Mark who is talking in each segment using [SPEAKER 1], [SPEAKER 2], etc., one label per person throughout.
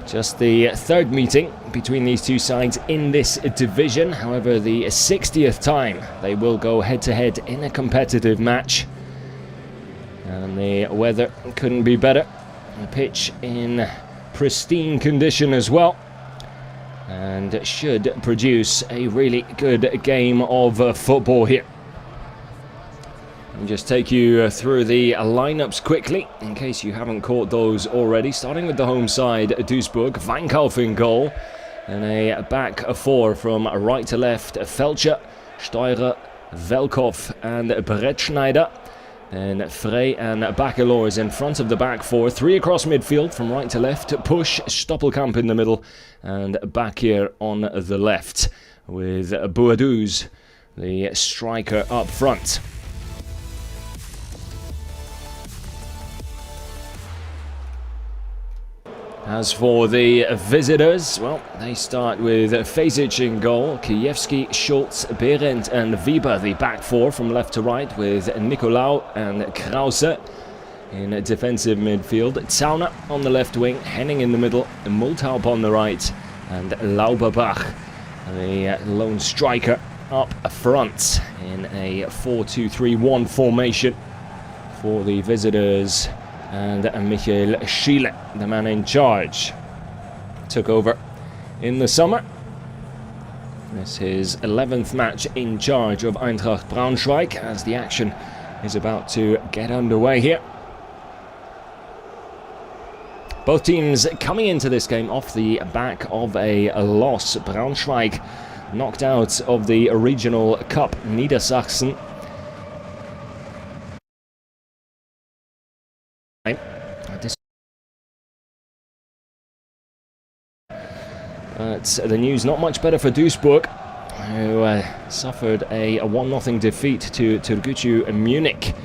[SPEAKER 1] Just the third meeting between these two sides in this division. However, the 60th time they will go head-to-head in a competitive match. And the weather couldn't be better. The pitch in pristine condition as well. And should produce a really good game of football here. I'll just take you through the lineups quickly, in case you haven't caught those already. Starting with the home side, Duisburg, Weinkauf in goal. And a back four from right to left, Felcher, Steurer, Velkov and Brettschneider. Then Frey and Bakelor is in front of the back four. Three across midfield from right to left. Push, Stoppelkamp in the middle. And back here on the left with Boaduz, the striker up front. As for the visitors, well, they start with Fesic in goal, Kiewski, Schultz, Behrendt and Weber, the back four from left to right, with Nicolau and Krause in defensive midfield. Zauner on the left wing, Henning in the middle, Multhaup on the right, and Lauberbach, the lone striker, up front in a 4-2-3-1 formation for the visitors. And Michael Schiele, the man in charge, took over in the summer. This is his 11th match in charge of Eintracht Braunschweig as the action is about to get underway here. Both teams coming into this game off the back of a loss. Braunschweig knocked out of the regional cup Niedersachsen. But the news not much better for Duisburg, who suffered a 1-0 defeat to Türkgücü Munich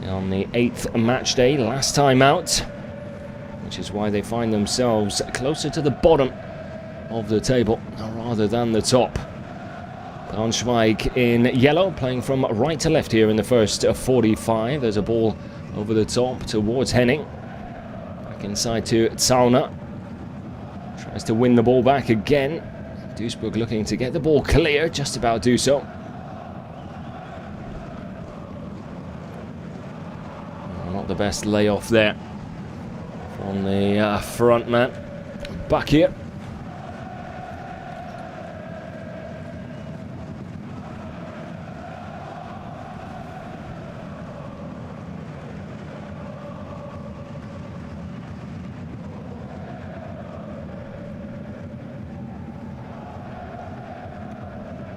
[SPEAKER 1] on the 8th match day, last time out, which is why they find themselves closer to the bottom of the table rather than the top. Braunschweig in yellow, playing from right to left here in the first 45. There's a ball over the top towards Henning. Back inside to Zauner. Tries to win the ball back again. Duisburg looking to get the ball clear, just about do so. Not the best layoff there from the front man. Back here.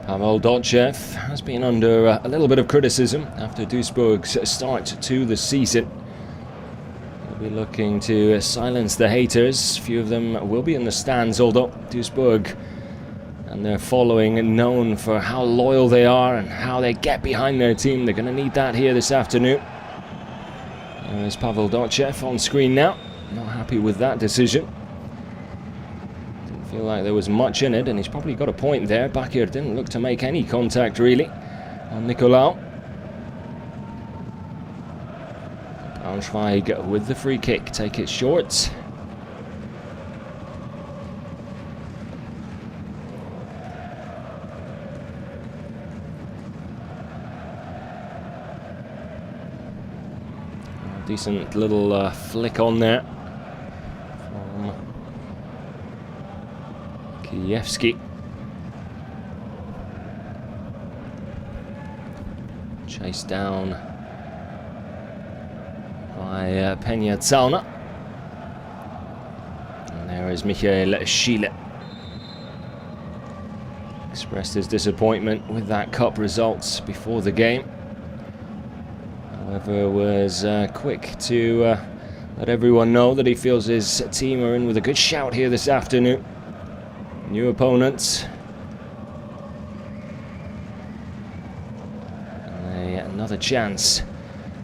[SPEAKER 1] Pavel Dotchev has been under a little bit of criticism after Duisburg's start to the season. They'll be looking to silence the haters. A few of them will be in the stands, although Duisburg and their following known for how loyal they are and how they get behind their team. They're going to need that here this afternoon. There's Pavel Dotchev on screen now. Not happy with that decision. Feel like there was much in it, and he's probably got a point there. Bakir didn't look to make any contact really on Nicolau. Braunschweig with the free kick, take it short. Decent little flick on there. Kiewski. Chased down by Peña Zauner. And there is Michael Schiele. Expressed his disappointment with that cup results before the game. However, was quick to let everyone know that he feels his team are in with a good shout here this afternoon. New opponents. And another chance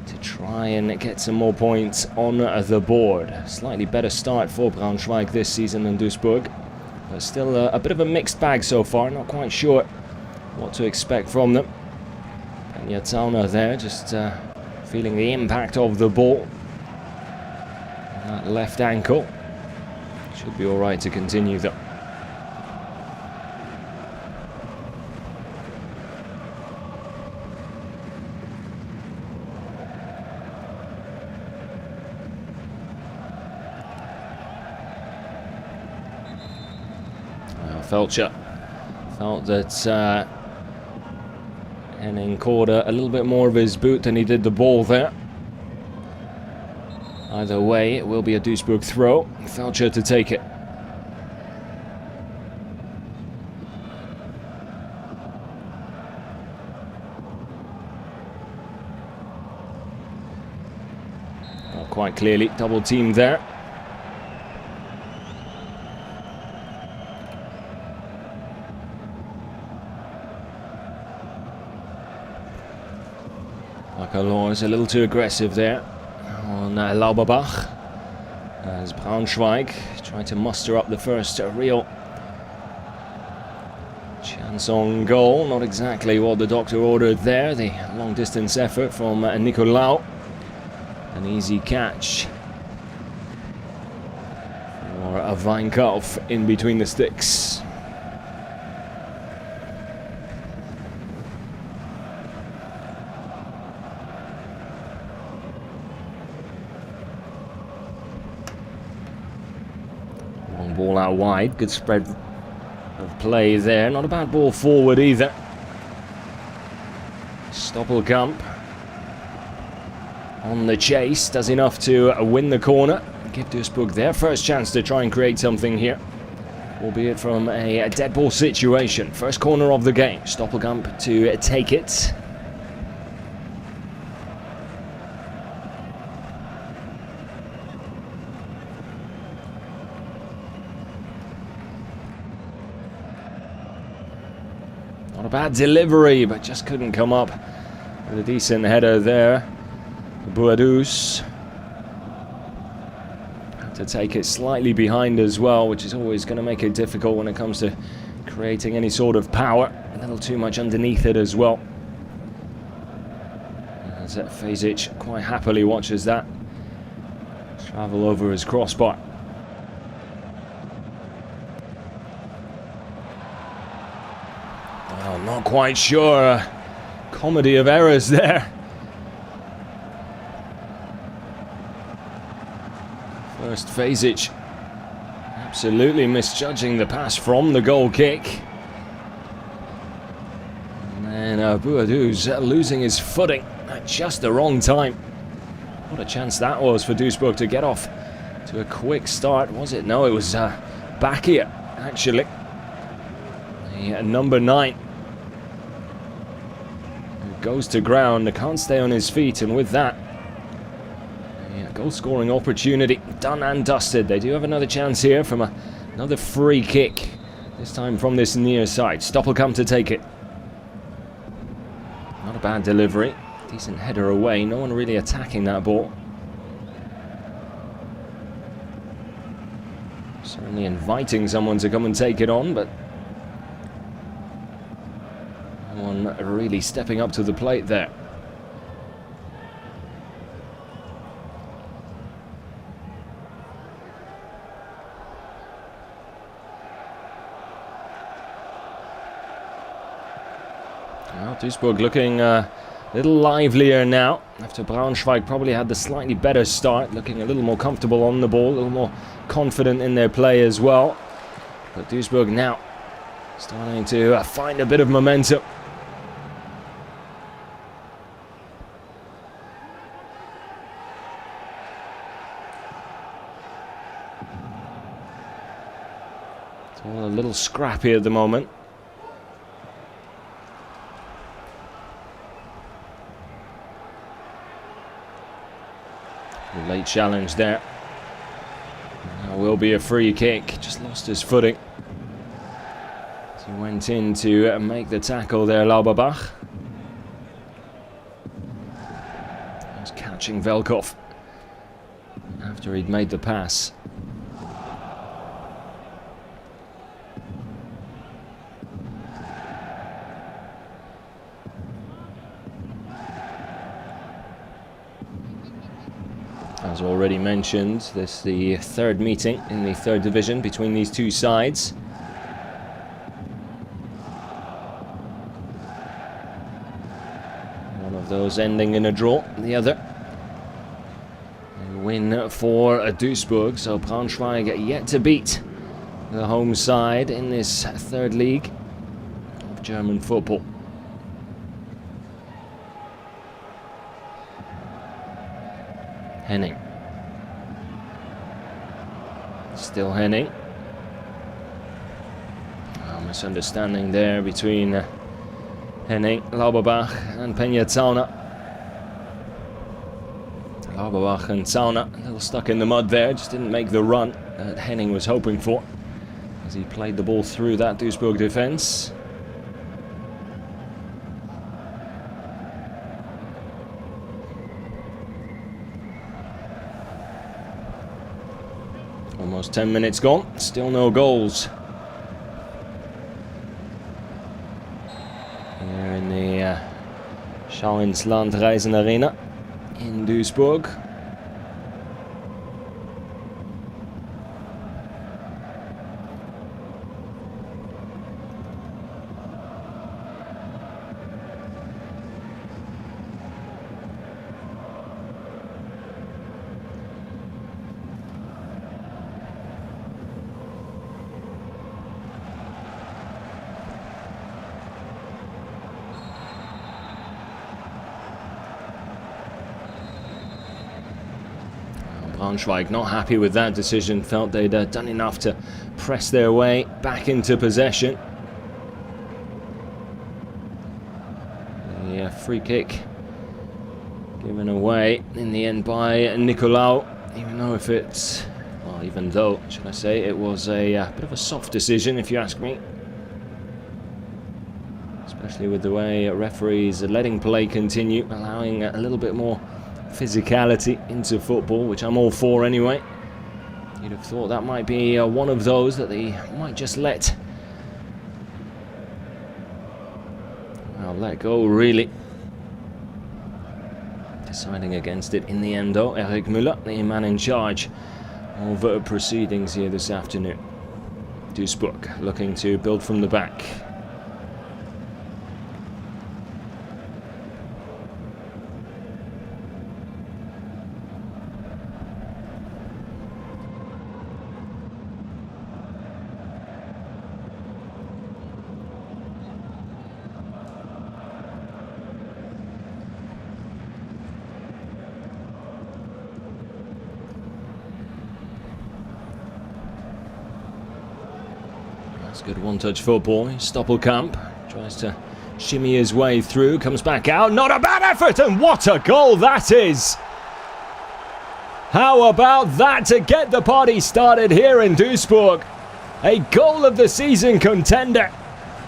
[SPEAKER 1] to try and get some more points on the board. Slightly better start for Braunschweig this season than Duisburg. But still a bit of a mixed bag so far. Not quite sure what to expect from them. Peña Zauner there, just feeling the impact of the ball. On that left ankle. Should be all right to continue though. Felcher felt that Henning caught a little bit more of his boot than he did the ball there. Either way, it will be a Duisburg throw. Felcher to take it. Well, quite clearly, double team there. Law is a little too aggressive there on Lauberbach, as Braunschweig trying to muster up the first real chance on goal. Not exactly what the doctor ordered there. The long distance effort from Nicolau. An easy catch for a Weinkauf in between the sticks. Ball out wide, good spread of play there. Not a bad ball forward either. Stoppelkamp on the chase, does enough to win the corner. Give Duisburg their first chance to try and create something here, albeit from a dead ball situation. First corner of the game. Stoppelkamp to take it. Not a bad delivery, but just couldn't come up with a decent header there. Boadus had to take it slightly behind as well, which is always going to make it difficult when it comes to creating any sort of power. A little too much underneath it as well. As Fezic quite happily watches that travel over his crossbar. Well, not quite sure. Comedy of errors there. First Fezic absolutely misjudging the pass from the goal kick. And then Boadus losing his footing at just the wrong time. What a chance that was for Duisburg to get off to a quick start. Was it? No, it was Bakia, actually. The number 9. Who goes to ground, can't stay on his feet, and with that, goal-scoring opportunity done and dusted. They do have another chance here from another free kick, this time from this near side. Stoppelkamp to take it. Not a bad delivery. Decent header away. No one really attacking that ball. Certainly inviting someone to come and take it on, but no one really stepping up to the plate there. Well, Duisburg looking a little livelier now, after Braunschweig probably had the slightly better start, looking a little more comfortable on the ball, a little more confident in their play as well. But Duisburg now starting to find a bit of momentum. It's all a little scrappy at the moment. Late challenge there. That will be a free kick. Just lost his footing. He went in to make the tackle there, Lauberbach. Was catching Velkov after he'd made the pass. As already mentioned, this is the third meeting in the third division between these two sides. One of those ending in a draw, the other a win for Duisburg, so Braunschweig yet to beat the home side in this third league of German football. Henning. Still Henning. Misunderstanding there between Henning, Lauberbach and Peña-Zauna. Lauberbach and Zauna a little stuck in the mud there, just didn't make the run that Henning was hoping for as he played the ball through that Duisburg defense. Almost 10 minutes gone, still no goals. Here in the Schau ins Land Reisen Arena in Duisburg. Braunschweig not happy with that decision, felt they'd done enough to press their way back into possession. The free kick given away in the end by Nicolau, even though, should I say, it was a bit of a soft decision if you ask me. Especially with the way referees are letting play continue, allowing a little bit more physicality into football, which I'm all for anyway. You'd have thought that might be one of those that they might just let go, really. Deciding against it in the end though, Eric Müller, the man in charge of proceedings here this afternoon. Duisburg looking to build from the back. That's good one-touch football. Stoppelkamp tries to shimmy his way through, comes back out. Not a bad effort, and what a goal that is! How about that to get the party started here in Duisburg? A goal of the season contender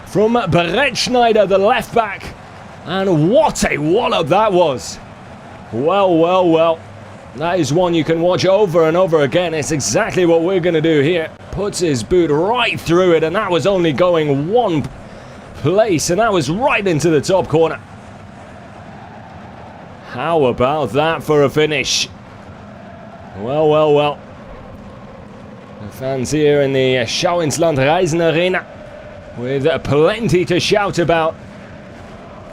[SPEAKER 1] from Brettschneider, the left back. And what a wallop that was! Well, well, well. That is one you can watch over and over again. It's exactly what we're going to do here. Puts his boot right through it, and that was only going one place, and that was right into the top corner. How about that for a finish? Well, well, well. The fans here in the Schau ins Land Reisen Arena with plenty to shout about.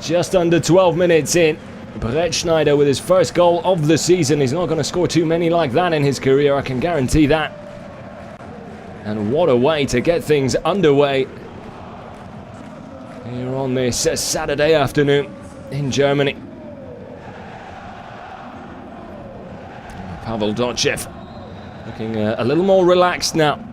[SPEAKER 1] Just under 12 minutes in. Brettschneider with his first goal of the season. He's not going to score too many like that in his career, I can guarantee that. And what a way to get things underway here on this Saturday afternoon in Germany. Pavel Dotchev looking a little more relaxed now.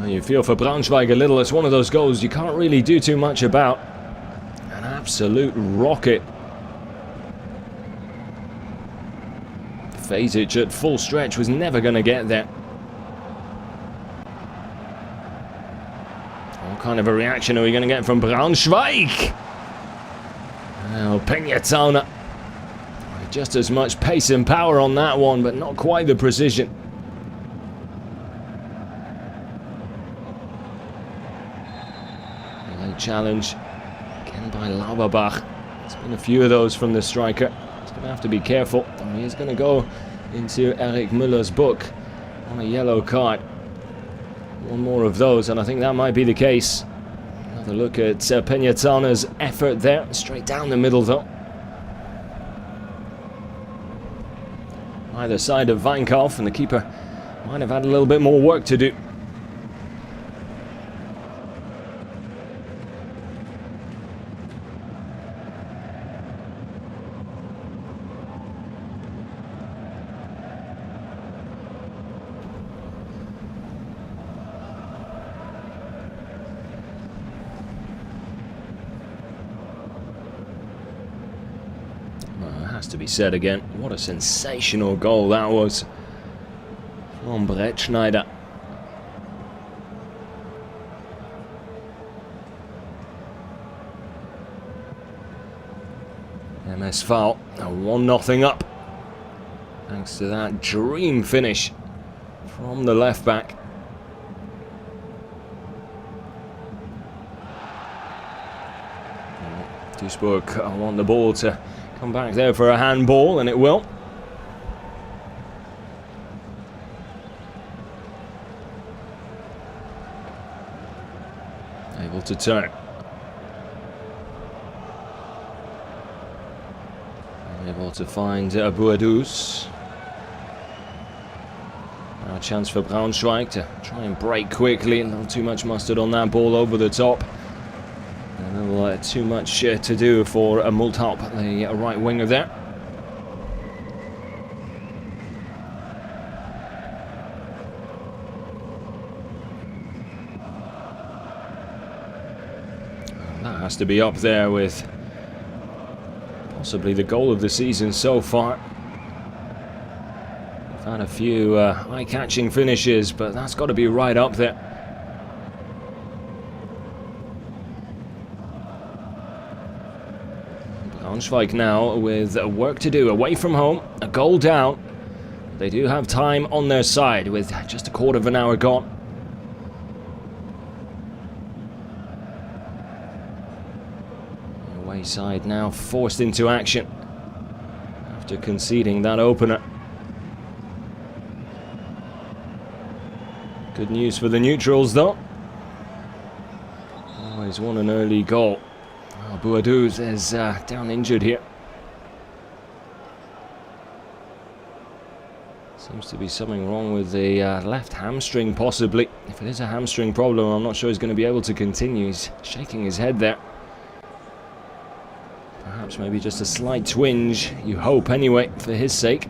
[SPEAKER 1] You feel for Braunschweig a little. It's one of those goals you can't really do too much about. An absolute rocket. Fazic at full stretch was never going to get there. What kind of a reaction are we going to get from Braunschweig? Well, Peña-Zauna. Just as much pace and power on that one, but not quite the precision. Challenge again by Lauberbach. There's been a few of those from the striker. He's going to have to be careful. He is going to go into Eric Müller's book on a yellow card. One more of those, and I think that might be the case. Another look at Peñatana's effort there. Straight down the middle, though. Either side of Wijnkalf, and the keeper might have had a little bit more work to do. To be said again, what a sensational goal that was from Brett Schneider. MSV 1-0 up thanks to that dream finish from the left back. Duisburg want the ball to come back there for a handball, and it will. Able to turn. Able to find Boadus. Now a chance for Braunschweig to try and break quickly. Not too much mustard on that ball over the top. A little too much to do for Multhaup, the right winger there. That has to be up there with possibly the goal of the season so far. We've had a few eye-catching finishes, but that's got to be right up there. Braunschweig now with work to do away from home, a goal down. They do have time on their side with just a quarter of an hour gone. The away side now forced into action after conceding that opener. Good news for the neutrals though. Always won an early goal. Boadus is down injured here. Seems to be something wrong with the left hamstring possibly. If it is a hamstring problem, I'm not sure he's going to be able to continue. He's shaking his head there. Perhaps maybe just a slight twinge, you hope anyway, for his sake.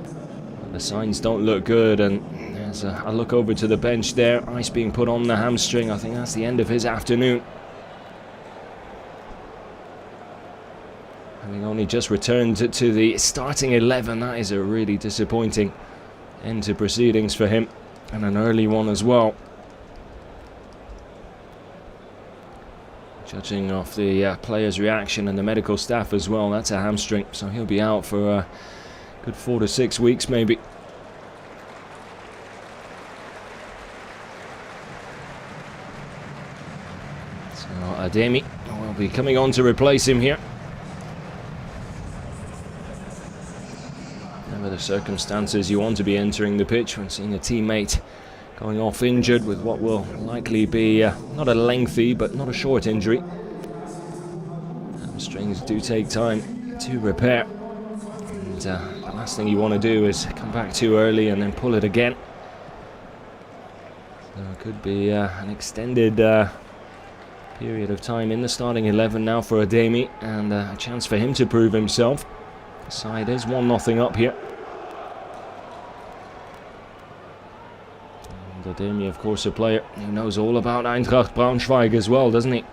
[SPEAKER 1] But the signs don't look good, and there's a look over to the bench there. Ice being put on the hamstring. I think that's the end of his afternoon. Having only just returned to the starting 11, that is a really disappointing end to proceedings for him, and an early one as well. Judging off the players' reaction and the medical staff as well, that's a hamstring, so he'll be out for a good 4 to 6 weeks maybe. So Ademi will be coming on to replace him here. The circumstances you want to be entering the pitch when seeing a teammate going off injured with what will likely be not a lengthy but not a short injury. Hamstrings do take time to repair, and the last thing you want to do is come back too early and then pull it again. So it could be an extended period of time in the starting 11 now for Ademi, and a chance for him to prove himself. The side is 1-0 up here. Ademi, of course, a player who knows all about Eintracht Braunschweig as well, doesn't he?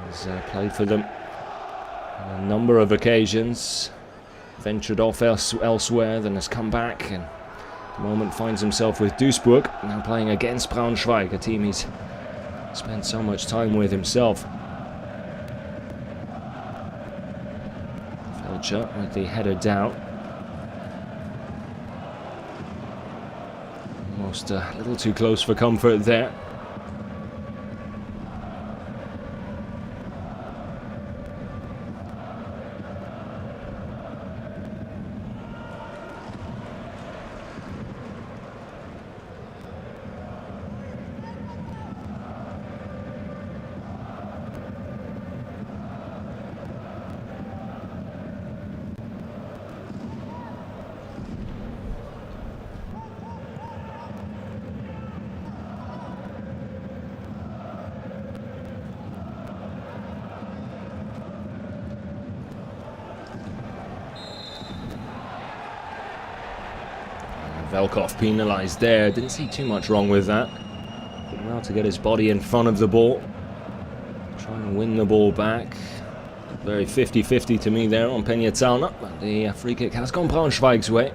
[SPEAKER 1] He's played for them on a number of occasions, ventured off elsewhere, then has come back, and at the moment finds himself with Duisburg, now playing against Braunschweig, a team he's spent so much time with himself. Felcher with the header down. Almost a little too close for comfort there. Velkov penalised there. Didn't see too much wrong with that. Did well to get his body in front of the ball. Try and win the ball back. Very 50-50 to me there on Peña. But the free kick has gone Braunschweig's way.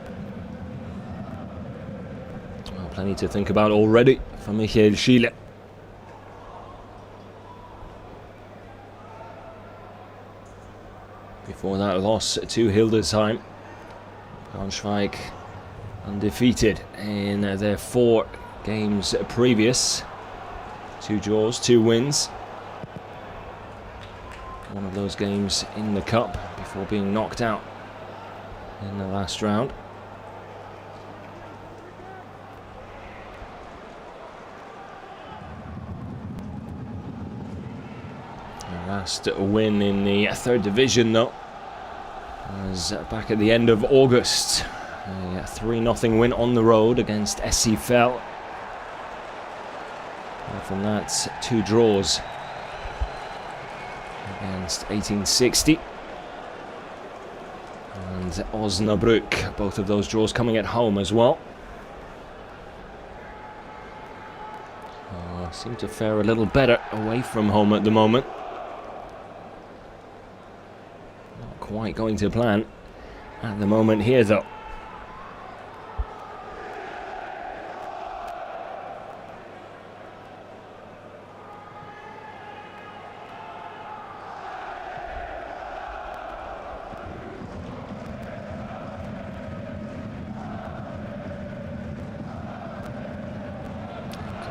[SPEAKER 1] Well, plenty to think about already for Michael Schiele. Before that loss to Hildesheim, Braunschweig undefeated in their 4 games previous. 2 draws, 2 wins. One of those games in the cup before being knocked out in the last round. The last win in the 3rd division though was back at the end of August. A 3-0 win on the road against SC Fell. And from that, 2 draws against 1860 and Osnabrück. Both of those draws coming at home as well. Seem to fare a little better away from home at the moment. Not quite going to plan at the moment here though.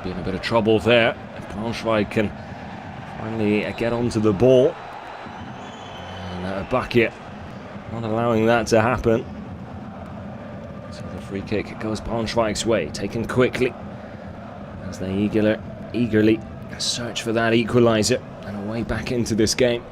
[SPEAKER 1] Be in a bit of trouble there if Braunschweig can finally get onto the ball. And back it, not allowing that to happen. So the free kick goes Braunschweig's way, taken quickly as they eagerly search for that equaliser and a way back into this game.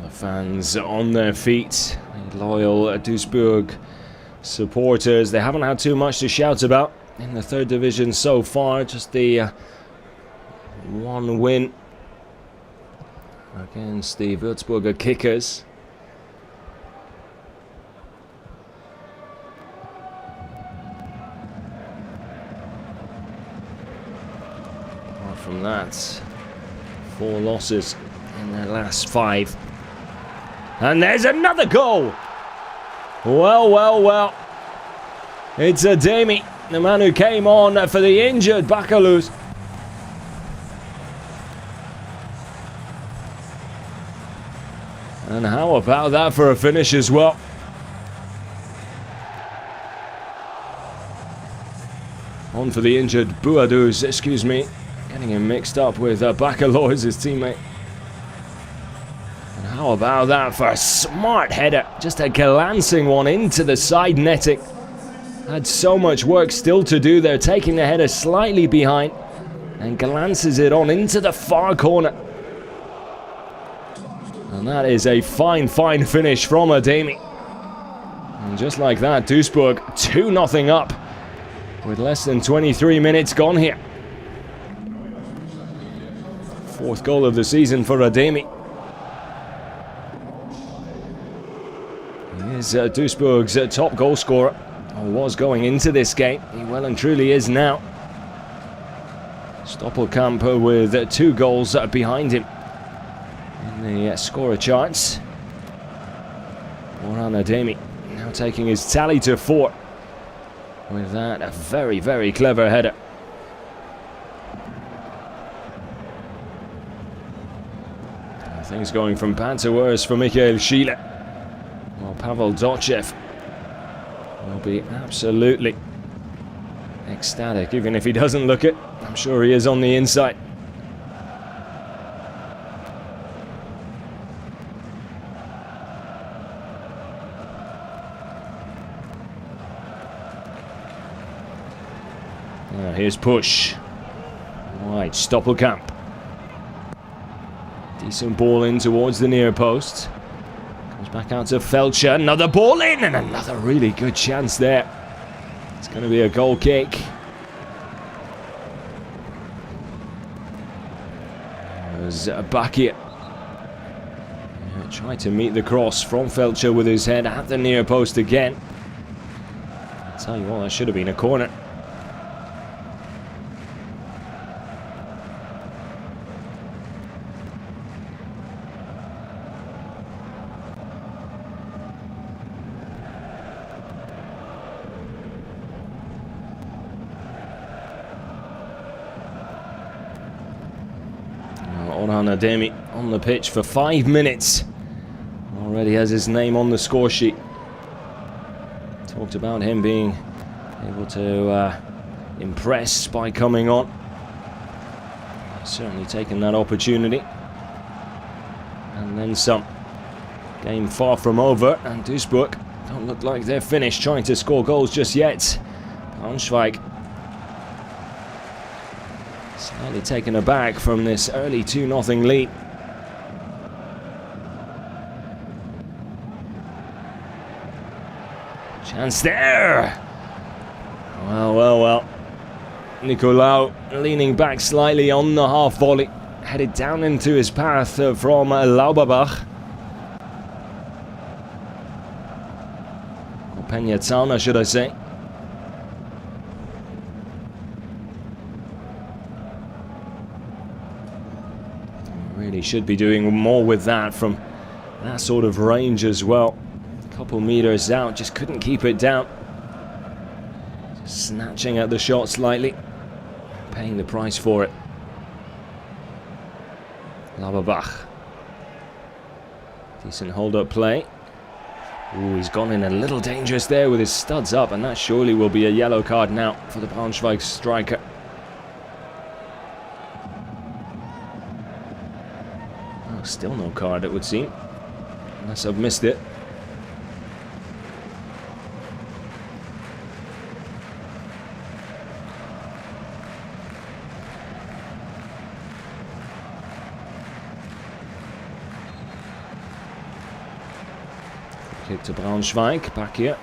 [SPEAKER 1] Fans on their feet, loyal Duisburg supporters. They haven't had too much to shout about in the 3rd division so far, just the 1 win against the Würzburger Kickers. Apart from that, 4 losses in their last 5. And there's another goal! Well. It's Ademi, the man who came on for the injured Bakalus. And how about that for a finish as well? On for the injured Buadus, excuse me. Getting him mixed up with Bakalus, his teammate. How about that for a smart header? Just a glancing one into the side netting. Had so much work still to do there, taking the header slightly behind and glances it on into the far corner. And that is a fine finish from Ademi. And just like that, Duisburg 2-0 up with less than 23 minutes gone here. 4th goal of the season for Ademi. He is Duisburg's top goal scorer, or was going into this game. He well and truly is now. Stoppelkamp with 2 goals behind him in the scorer charts. Orhan Ademi now taking his tally to 4 with that a very clever header. Things going from bad to worse for Michael Schiele. Well, Pavel Dochev will be absolutely ecstatic, even if he doesn't look it. I'm sure he is on the inside. Here's Push. Right, Stoppelkamp. Decent ball in towards the near post. Comes back out to Felcher. Another ball in and another really good chance there. It's going to be a goal kick. There's Bakir. Tried to meet the cross from Felcher with his head at the near post again. I'll tell you what, that should have been a corner. Orhan Ademi on the pitch for 5 minutes. Already has his name on the score sheet. Talked about him being able to impress by coming on. Certainly taken that opportunity. And then some. Game far from over, and Duisburg don't look like they're finished trying to score goals just yet. Braunschweig slightly taken aback from this early 2-0 lead. Chance there! Well. Nicolau leaning back slightly on the half volley. Headed down into his path from Lauberbach. Or Peña, should I say. Really should be doing more with that from that sort of range as well. A couple meters out, just couldn't keep it down. Just snatching at the shot slightly, paying the price for it. Lauberbach. Decent hold-up play. Ooh, he's gone in a little dangerous there with his studs up, and that surely will be a yellow card now for the Braunschweig striker. Oh, still no card, it would seem. Unless I've missed it. Kick to Braunschweig, back here.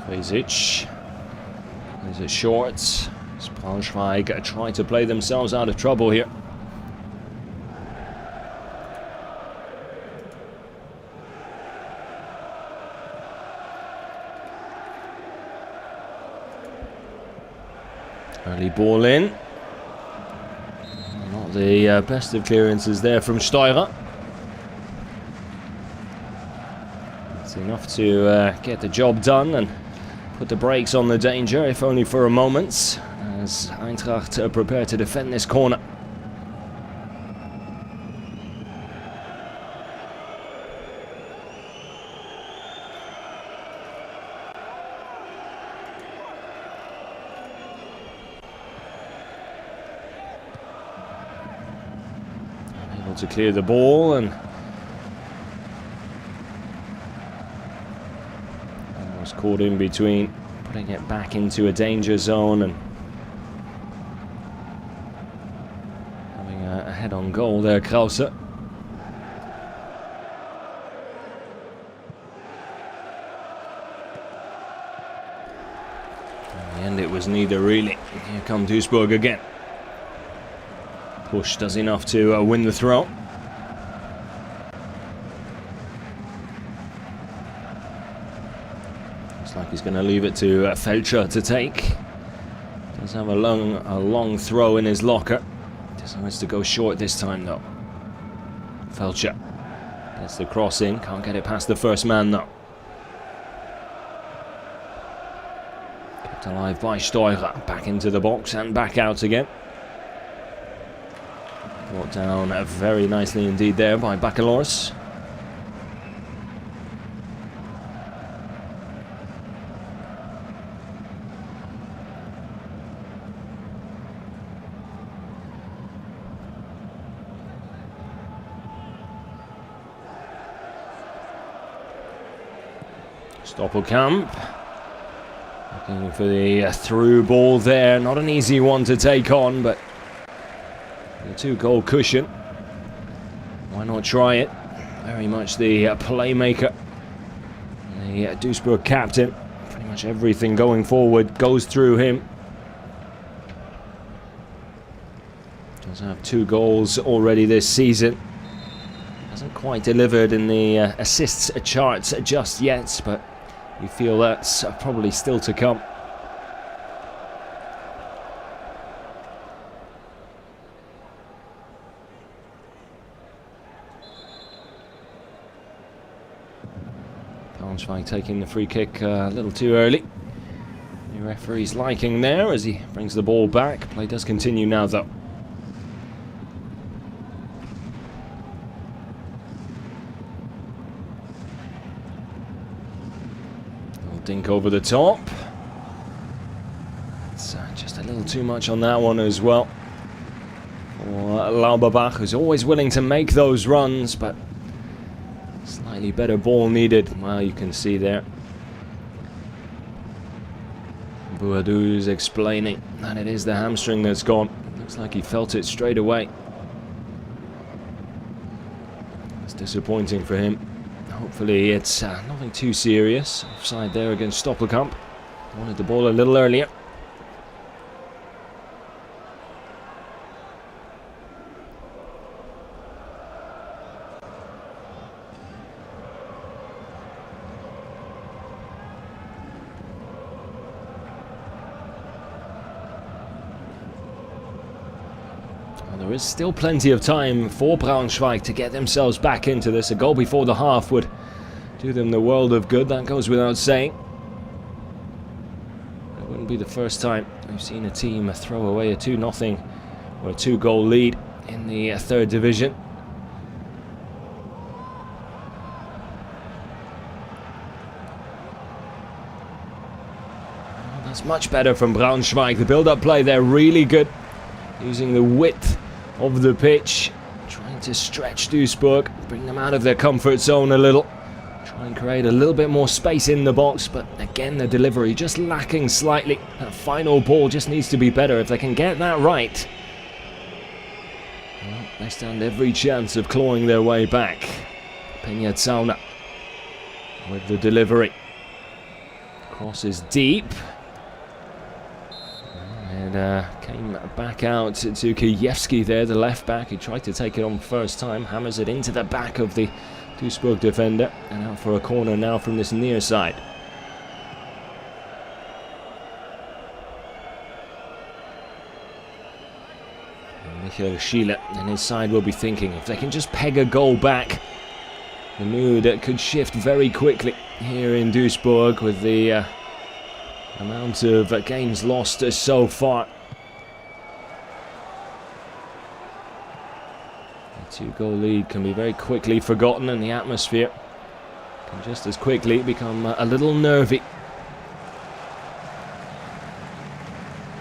[SPEAKER 1] Vezic. Is it short? As Braunschweig try to play themselves out of trouble here. Early ball in. Not the best of clearances there from Steurer. It's enough to get the job done and put the brakes on the danger, if only for a moment, as Eintracht prepare to defend this corner. Able to clear the ball and caught in between, putting it back into a danger zone and having a head-on goal there, Krause. In the end it was neither really. Here come Duisburg again. Push does enough to win the throw. Looks like he's going to leave it to Felcher to take. Does have a long throw in his locker. Decides to go short this time though. Felcher gets the cross in, can't get it past the first man though. Kept alive by Steurer, back into the box and back out again. Brought down very nicely indeed there by Baccalaureus. Stoppelkamp looking for the through ball there. Not an easy one to take on, but the 2-goal cushion. Why not try it? Very much the playmaker. The Duisburg captain. Pretty much everything going forward goes through him. Does have 2 goals already this season. Hasn't quite delivered in the assists charts just yet, but you feel that's probably still to come. Braunschweig taking the free kick a little too early. The referee's liking there as he brings the ball back. Play does continue now though. Dink over the top. It's just a little too much on that one as well. Lauberbach, who's always willing to make those runs, but slightly better ball needed. Well, you can see there. Boadou's explaining that it is the hamstring that's gone. Looks like he felt it straight away. It's disappointing for him. Hopefully it's nothing too serious. Offside there against Stoppelkamp. Wanted the ball a little earlier. There is still plenty of time for Braunschweig to get themselves back into this. A goal before the half would do them the world of good, that goes without saying. It wouldn't be the first time we've seen a team throw away a 2-0 or a 2-goal lead in the 3rd division. Well, that's much better from Braunschweig. The build-up play there really good, using the width of the pitch, trying to stretch Duisburg, bring them out of their comfort zone a little, try and create a little bit more space in the box, but again the delivery just lacking slightly. That final ball just needs to be better. If they can get that right, well, they stand every chance of clawing their way back. Peña with the delivery. Cross is deep. And came back out to Kijewski there, the left back. He tried to take it on first time, hammers it into the back of the Duisburg defender, and out for a corner now from this near side. And Michael Schiele and his side will be thinking, if they can just peg a goal back, the mood could shift very quickly here in Duisburg with the amount of games lost so far. A 2-goal lead can be very quickly forgotten, and the atmosphere can just as quickly become a little nervy.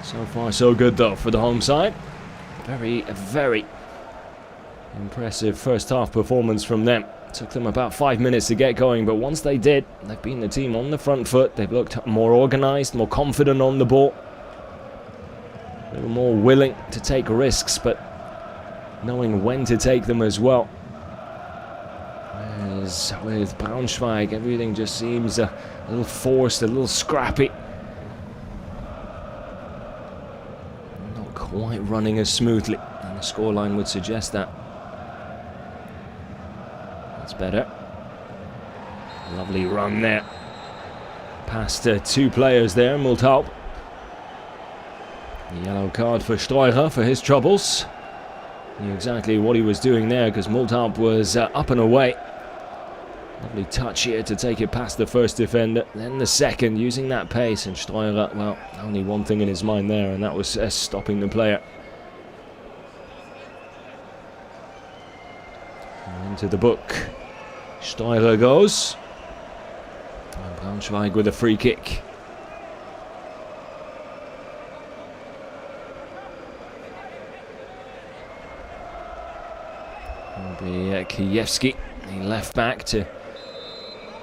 [SPEAKER 1] So far so good though for the home side. Very, very impressive first half performance from them. Took them about 5 minutes to get going, but once they did, they've been the team on the front foot. They've looked more organised, more confident on the ball. A little more willing to take risks, but knowing when to take them as well. Whereas with Braunschweig, everything just seems a little forced, a little scrappy. Not quite running as smoothly. And the scoreline would suggest that. That's better. Lovely run there. Past two players there, Multaup. The yellow card for Streurer for his troubles. Knew exactly what he was doing there because Multaup was up and away. Lovely touch here to take it past the first defender, then the second, using that pace, and Streurer, well, only one thing in his mind there, and that was stopping the player. And into the book. Streurer goes. And Braunschweig with a free kick. It'll be Kijewski, the left back, to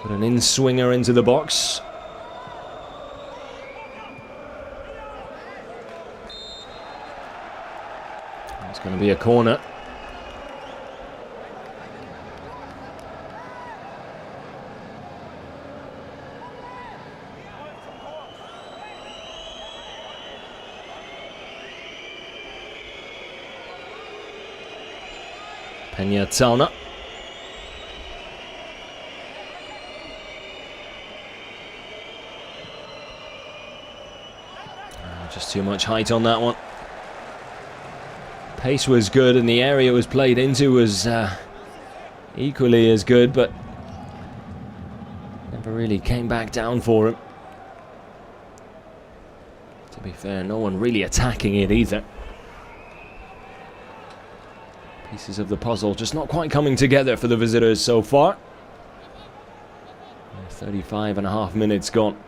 [SPEAKER 1] put an in-swinger into the box. It's going to be a corner. Peña-Zauner. Just too much height on that one. Pace was good and the area it was played into was equally as good, but never really came back down for him. To be fair, no one really attacking it either. Pieces of the puzzle just not quite coming together for the visitors so far. 35.5 minutes gone.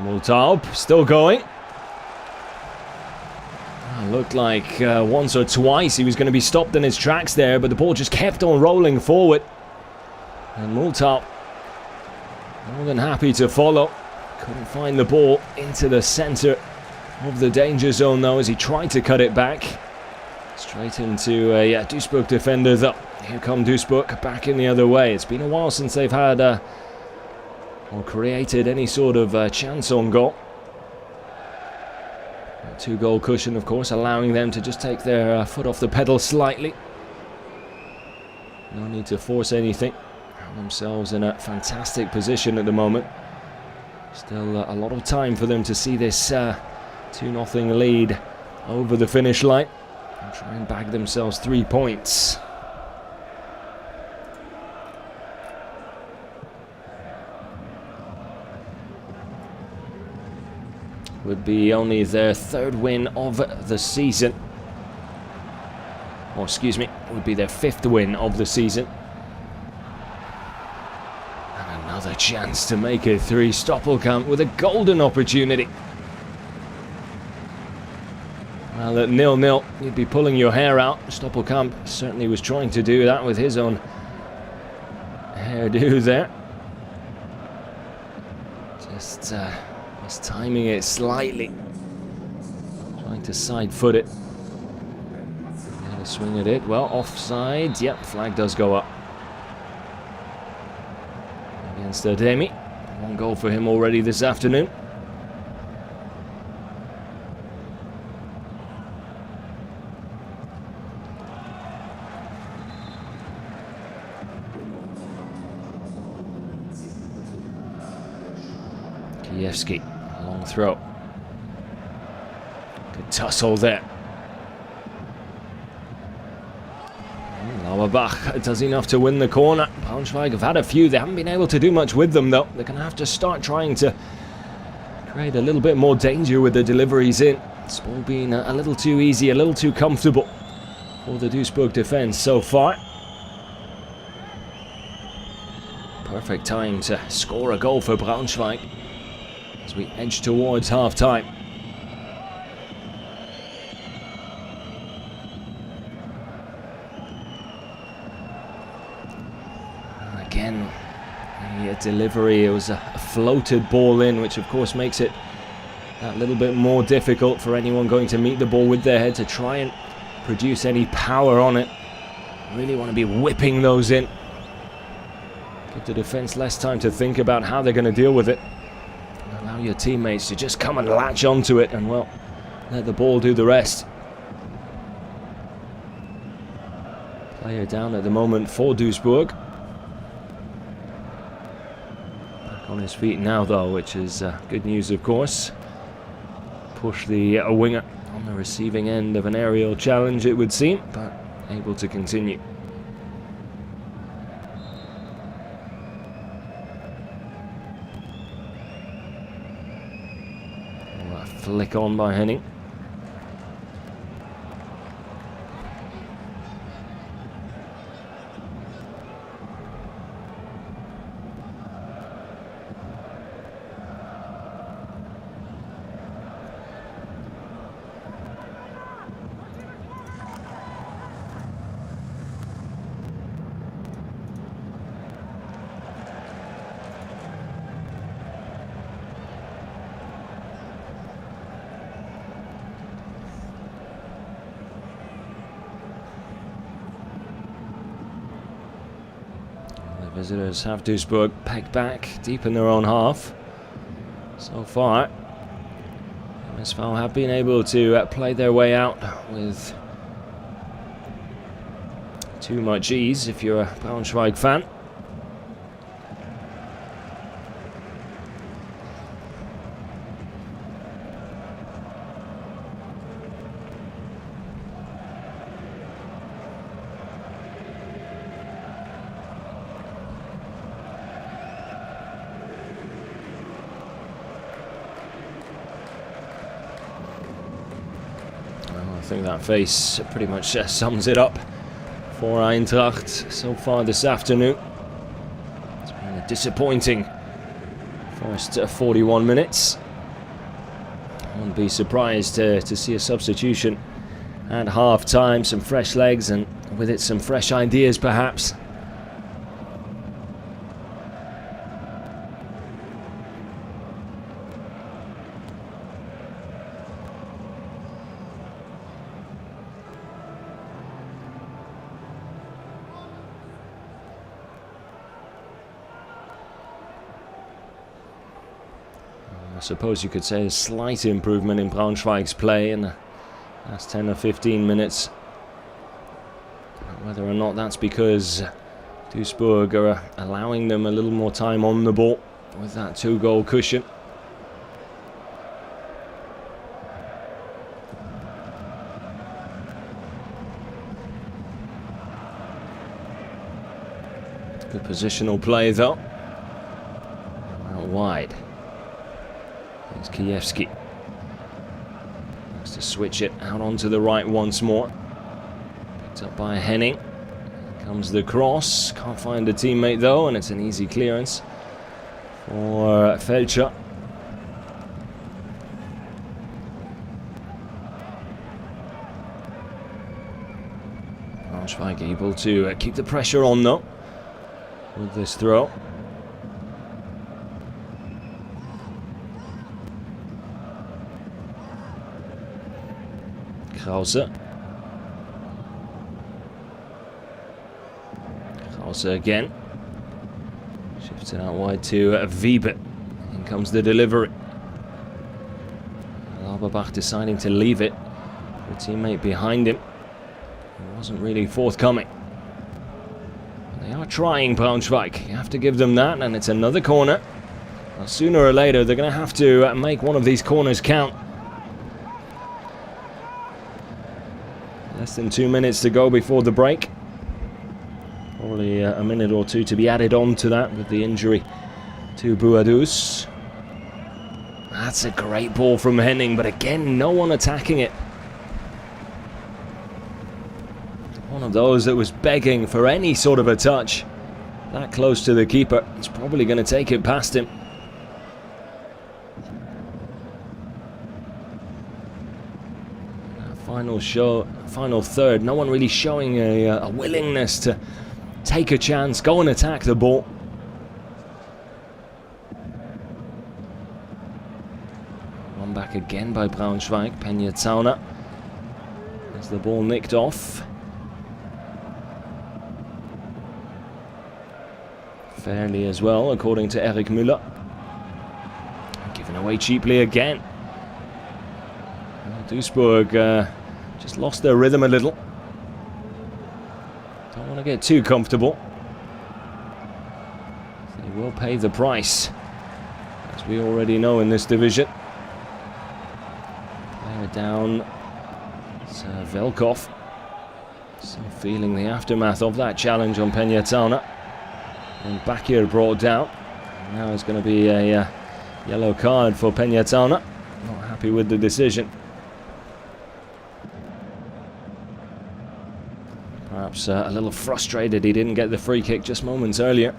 [SPEAKER 1] Multaup still going. Looked like once or twice he was going to be stopped in his tracks there, but the ball just kept on rolling forward. And Multaup more than happy to follow. Couldn't find the ball into the centre of the danger zone though as he tried to cut it back. Straight into a Duisburg defender though. Here come Duisburg back in the other way. It's been a while since they've had or created any sort of chance on goal. A 2-goal cushion, of course, allowing them to just take their foot off the pedal slightly. No need to force anything. Have themselves in a fantastic position at the moment. Still a lot of time for them to see this 2-0 lead over the finish line and try and bag themselves 3 points. Would be only their 3rd win of the season. Or excuse me, would be their 5th win of the season. And another chance to make it 3. Stoppelkamp with a golden opportunity. Well, at 0-0, you'd be pulling your hair out. Stoppelkamp certainly was trying to do that with his own hairdo there. Just timing it slightly, trying to side foot it. And a swing at it. Well, offside. Yep, flag does go up against Ademi. 1 goal for him already this afternoon. Kijewski. Long throw. Good tussle there. Lauerbach does enough to win the corner. Braunschweig have had a few. They haven't been able to do much with them though. They're going to have to start trying to create a little bit more danger with the deliveries in. It's all been a little too easy, a little too comfortable for the Duisburg defense so far. Perfect time to score a goal for Braunschweig as we edge towards half-time. again, the delivery, it was a floated ball in, which of course makes it that little bit more difficult for anyone going to meet the ball with their head to try and produce any power on it. Really want to be whipping those in. Give the defense less time to think about how they're going to deal with it. And allow your teammates to just come and latch onto it and, well, let the ball do the rest. Player down at the moment for Duisburg. Back on his feet now, though, which is good news, of course. Push the winger on the receiving end of an aerial challenge, it would seem, but able to continue. Oh, a flick on by Henning. Visitors have Duisburg pegged back deep in their own half. So far, MSV have been able to play their way out with too much ease if you're a Braunschweig fan. I think that face pretty much sums it up for Eintracht so far this afternoon. It's been a disappointing first 41 minutes. I wouldn't be surprised to see a substitution at half-time, some fresh legs and with it some fresh ideas perhaps. I suppose you could say a slight improvement in Braunschweig's play in the last 10 or 15 minutes. Whether or not that's because Duisburg are allowing them a little more time on the ball with that 2-goal cushion. Good positional play though. Out wide. It's Kiewski. Has to switch it out onto the right once more. Picked up by Henning. Here comes the cross. Can't find a teammate though, and it's an easy clearance for Felcher. Braunschweig able to keep the pressure on though with this throw. Krause. Krause again. Shifts it out wide to Wiebe. In comes the delivery. Lauberbach deciding to leave it for a teammate behind him. He wasn't really forthcoming. They are trying, Braunschweig. You have to give them that, and it's another corner. Well, sooner or later, they're going to have to make one of these corners count. Less than 2 minutes to go before the break. Probably a minute or two to be added on to that with the injury to Boadus. That's a great ball from Henning, but again, no one attacking it. One of those that was begging for any sort of a touch. That close to the keeper. It's probably going to take it past him. Final third, no one really showing a willingness to take a chance, go and attack the ball. One back again by Braunschweig. Peña has the ball nicked off. Fairly as well, according to Eric Müller. Given away cheaply again. Duisburg just lost their rhythm a little. Don't want to get too comfortable. They will pay the price, as we already know in this division. Player down. It's Velkov. Still feeling the aftermath of that challenge on Peña. And back here brought down. Now it's going to be a yellow card for Peña. Not happy with the decision. Perhaps a little frustrated he didn't get the free kick just moments earlier.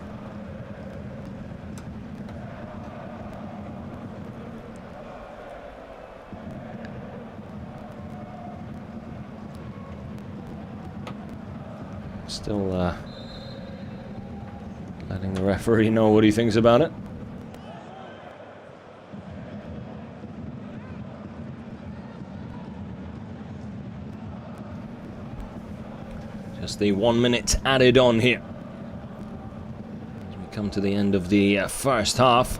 [SPEAKER 1] Still letting the referee know what he thinks about it. Just the 1 minute added on here as we come to the end of the first half.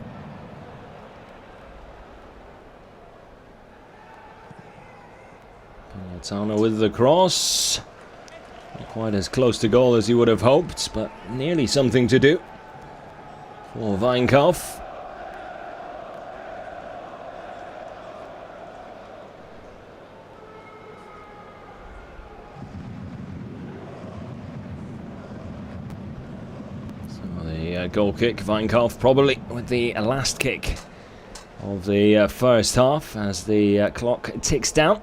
[SPEAKER 1] Peña with the cross. Not quite as close to goal as you would have hoped, but nearly something to do for Weinkopf. Goal kick, Weinkopf probably with the last kick of the first half as the clock ticks down.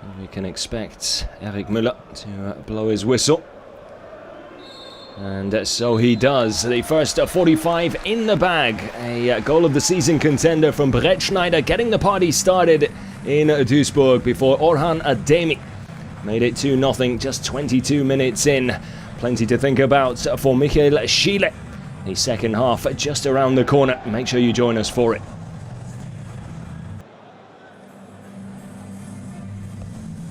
[SPEAKER 1] And we can expect Eric Müller to blow his whistle. And so he does. The first 45 in the bag. A goal of the season contender from Brettschneider, getting the party started in Duisburg before Orhan Ademi made it 2-0 just 22 minutes in. Plenty to think about for Michael Schiele. The second half just around the corner. Make sure you join us for it.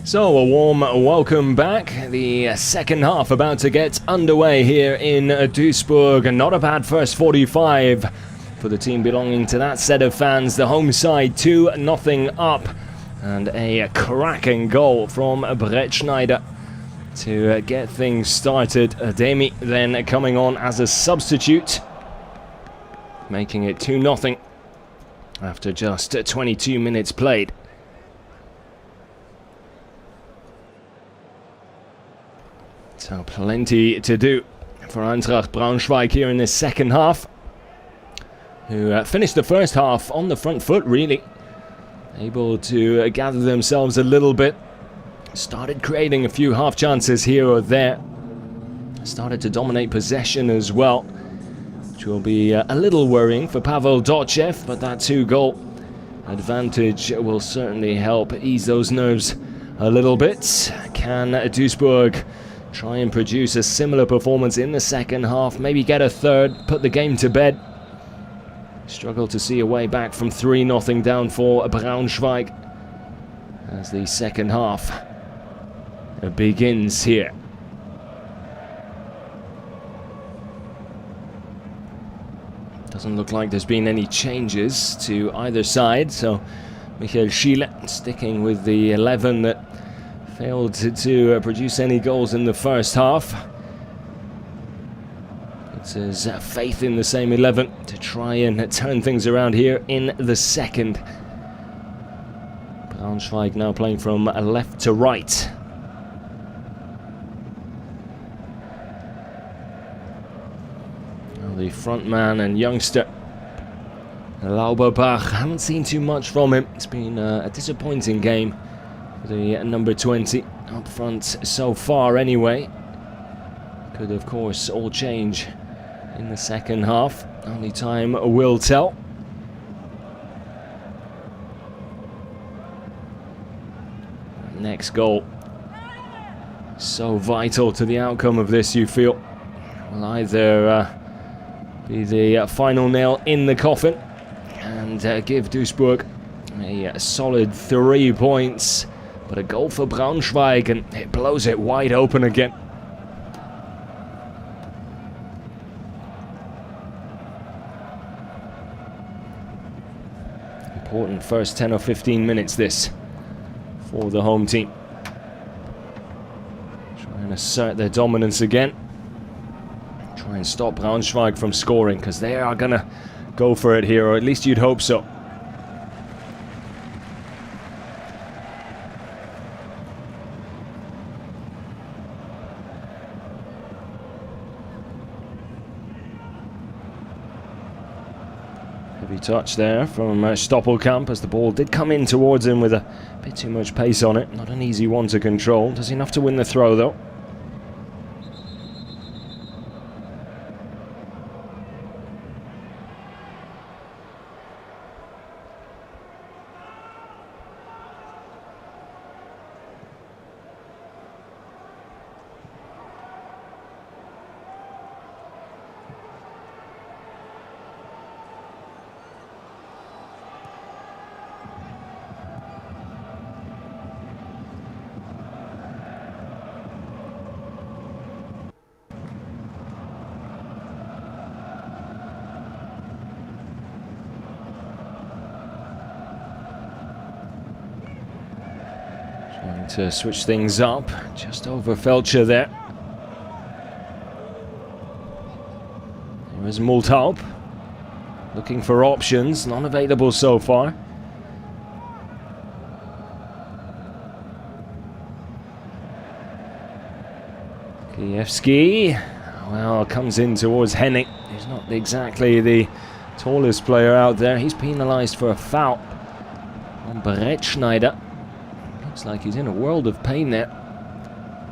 [SPEAKER 1] So a warm welcome back. The second half about to get underway here in Duisburg. Not a bad first 45 for the team belonging to that set of fans. The home side 2-0 up. And a cracking goal from Brettschneider to get things started. Ademi then coming on as a substitute, making it 2-0 after just 22 minutes played. So plenty to do for Eintracht Braunschweig here in this second half, who finished the first half on the front foot, really. Able to gather themselves a little bit. Started creating a few half chances here or there. Started to dominate possession as well, which will be a little worrying for Pavel Dotchev, but that 2-goal advantage will certainly help ease those nerves a little bit. Can Duisburg try and produce a similar performance in the second half, maybe get a third, put the game to bed? Struggle to see a way back from 3-0 down for Braunschweig as the second half begins here. Doesn't look like there's been any changes to either side, so Michael Schiele sticking with the 11 that failed to produce any goals in the first half. It's his faith in the same 11 to try and turn things around here in the second. Braunschweig now playing from left to right. Well, the front man and youngster Lauberbach, haven't seen too much from him. It's been a disappointing game for the number 20 up front so far anyway. Could of course all change in the second half. Only time will tell. Next goal So vital to the outcome of this, you feel. Will either be the final nail in the coffin and give Duisburg a solid 3 points, but a goal for Braunschweig and it blows it wide open again. Important first 10 or 15 minutes this for the home team. Try and assert their dominance again. Try and stop Braunschweig from scoring, because they are going to go for it here, or at least you'd hope so. Heavy touch there from Stoppelkamp, as the ball did come in towards him with a bit too much pace on it. Not an easy one to control. Does enough to win the throw though. Trying to switch things up, just over Felcher there. There is Multhaup, looking for options, none available so far. Kiewski, well, comes in towards Henning. He's not exactly the tallest player out there. He's penalised for a foul on Brettschneider. Looks like he's in a world of pain there.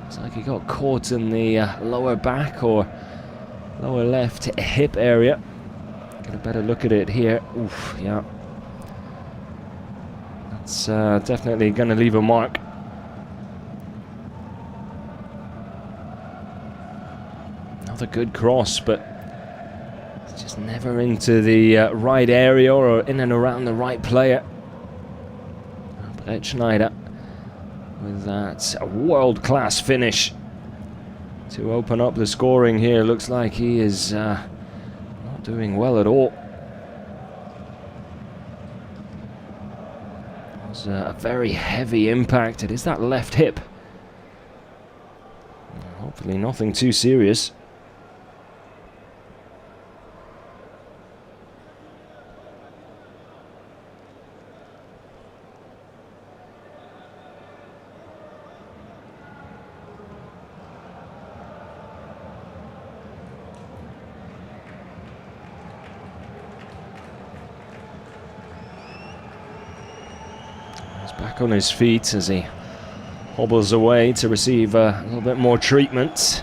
[SPEAKER 1] Looks like he got caught in the lower back or lower left hip area. Get a better look at it here. Oof, yeah. That's definitely going to leave a mark. Another good cross, but it's just never into the right area or in and around the right player. Brettschneider with that world-class finish to open up the scoring here. Looks like he is not doing well at all. It was a very heavy impact. It is that left hip. Hopefully nothing too serious. Back on his feet as he hobbles away to receive a little bit more treatment.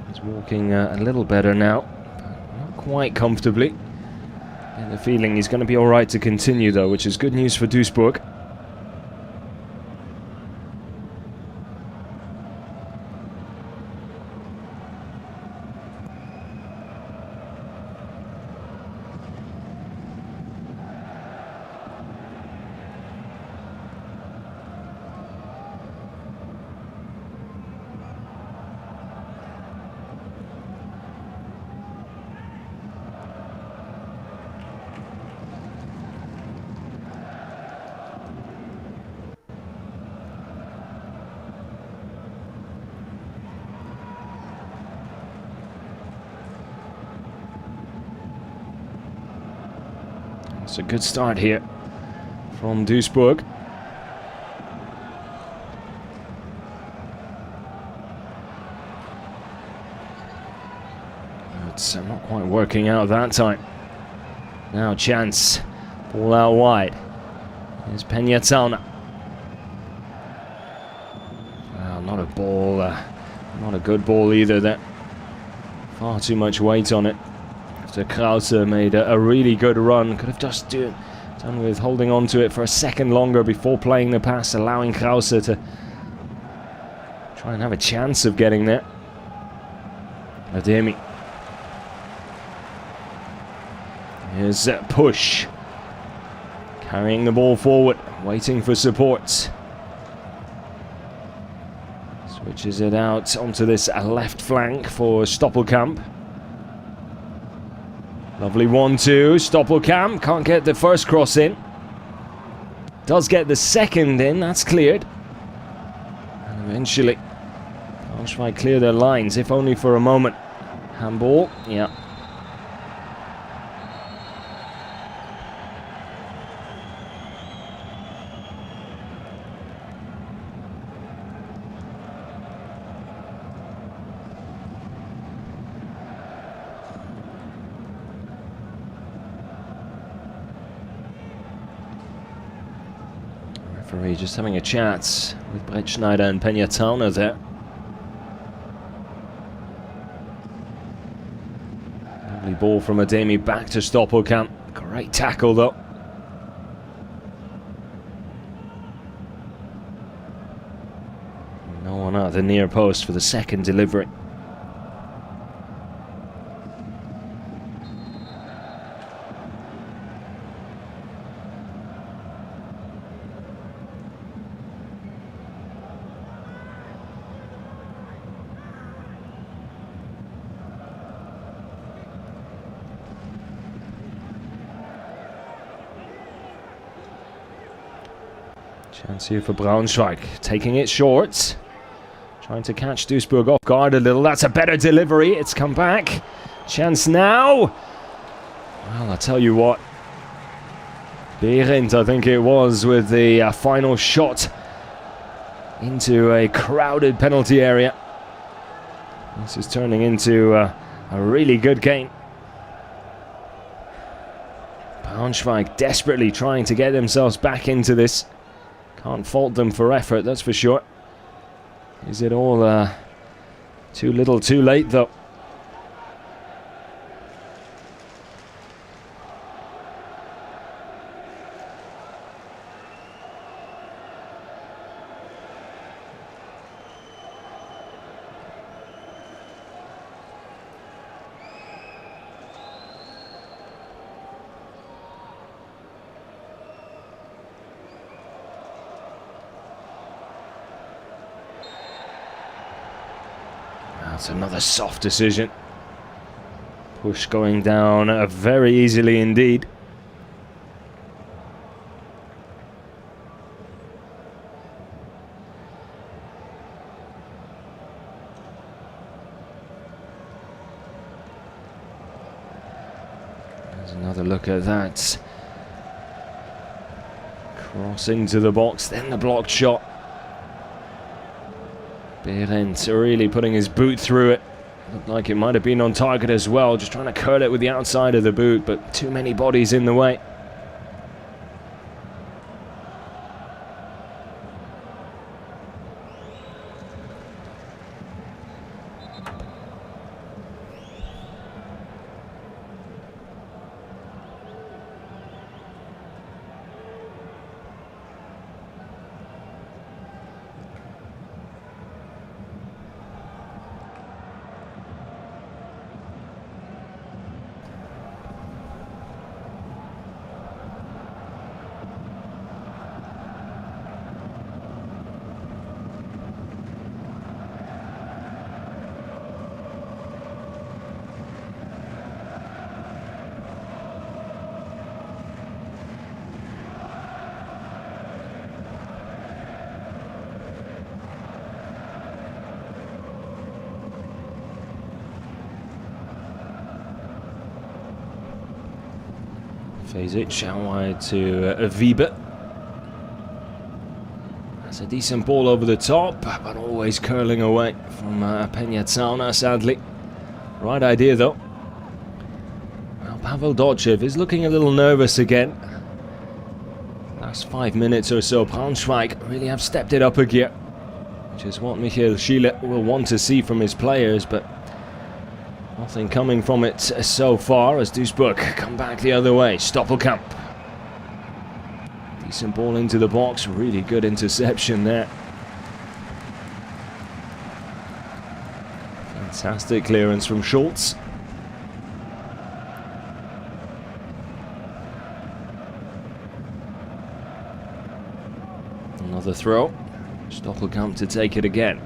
[SPEAKER 1] He's walking a little better now, but not quite comfortably. And the feeling he's going to be alright to continue though, which is good news for Duisburg. It's a good start here from Duisburg. It's not quite working out that time. Now chance, ball out wide. Here's Peñazauna. Well, not a ball, not a good ball either. That far too much weight on it. After Krause made a really good run. Could have just done with holding on to it for a second longer before playing the pass, allowing Krause to try and have a chance of getting there. Ademi. Here's Push. Carrying the ball forward, waiting for support. Switches it out onto this left flank for Stoppelkamp. Lovely 1-2, Stoppelkamp can't get the first cross in. Does get the second in, that's cleared. And eventually, Braunschweig clear their lines, if only for a moment. Handball, yeah. Referee just having a chat with Brettschneider and Peña there. Lovely ball from Ademi back to Stoppelkamp. Great tackle though. No one at the near post for the second delivery. Chance here for Braunschweig, taking it short. Trying to catch Duisburg off guard a little. That's a better delivery. It's come back. Chance now. Well, I'll tell you what. Behrendt, I think it was, with the final shot into a crowded penalty area. This is turning into a really good game. Braunschweig desperately trying to get themselves back into this. Can't fault them for effort, that's for sure. Is it all too little too late though? That's another soft decision. Push going down very easily indeed. There's another look at that. Crossing to the box, then the blocked shot. Behrendt really putting his boot through it. Looked like it might have been on target as well, just trying to curl it with the outside of the boot, but too many bodies in the way. Fasic out wide to Wiebe. That's a decent ball over the top, but always curling away from Peña, sadly. Right idea though. Well, Pavel Dotchev is looking a little nervous again. Last 5 minutes or so, Braunschweig really have stepped it up a gear, which is what Michael Schiele will want to see from his players, but Nothing coming from it so far as Duisburg come back the other way. Stoppelkamp. Decent ball into the box. Really good interception there. Fantastic clearance from Schultz. Another throw. Stoppelkamp to take it again.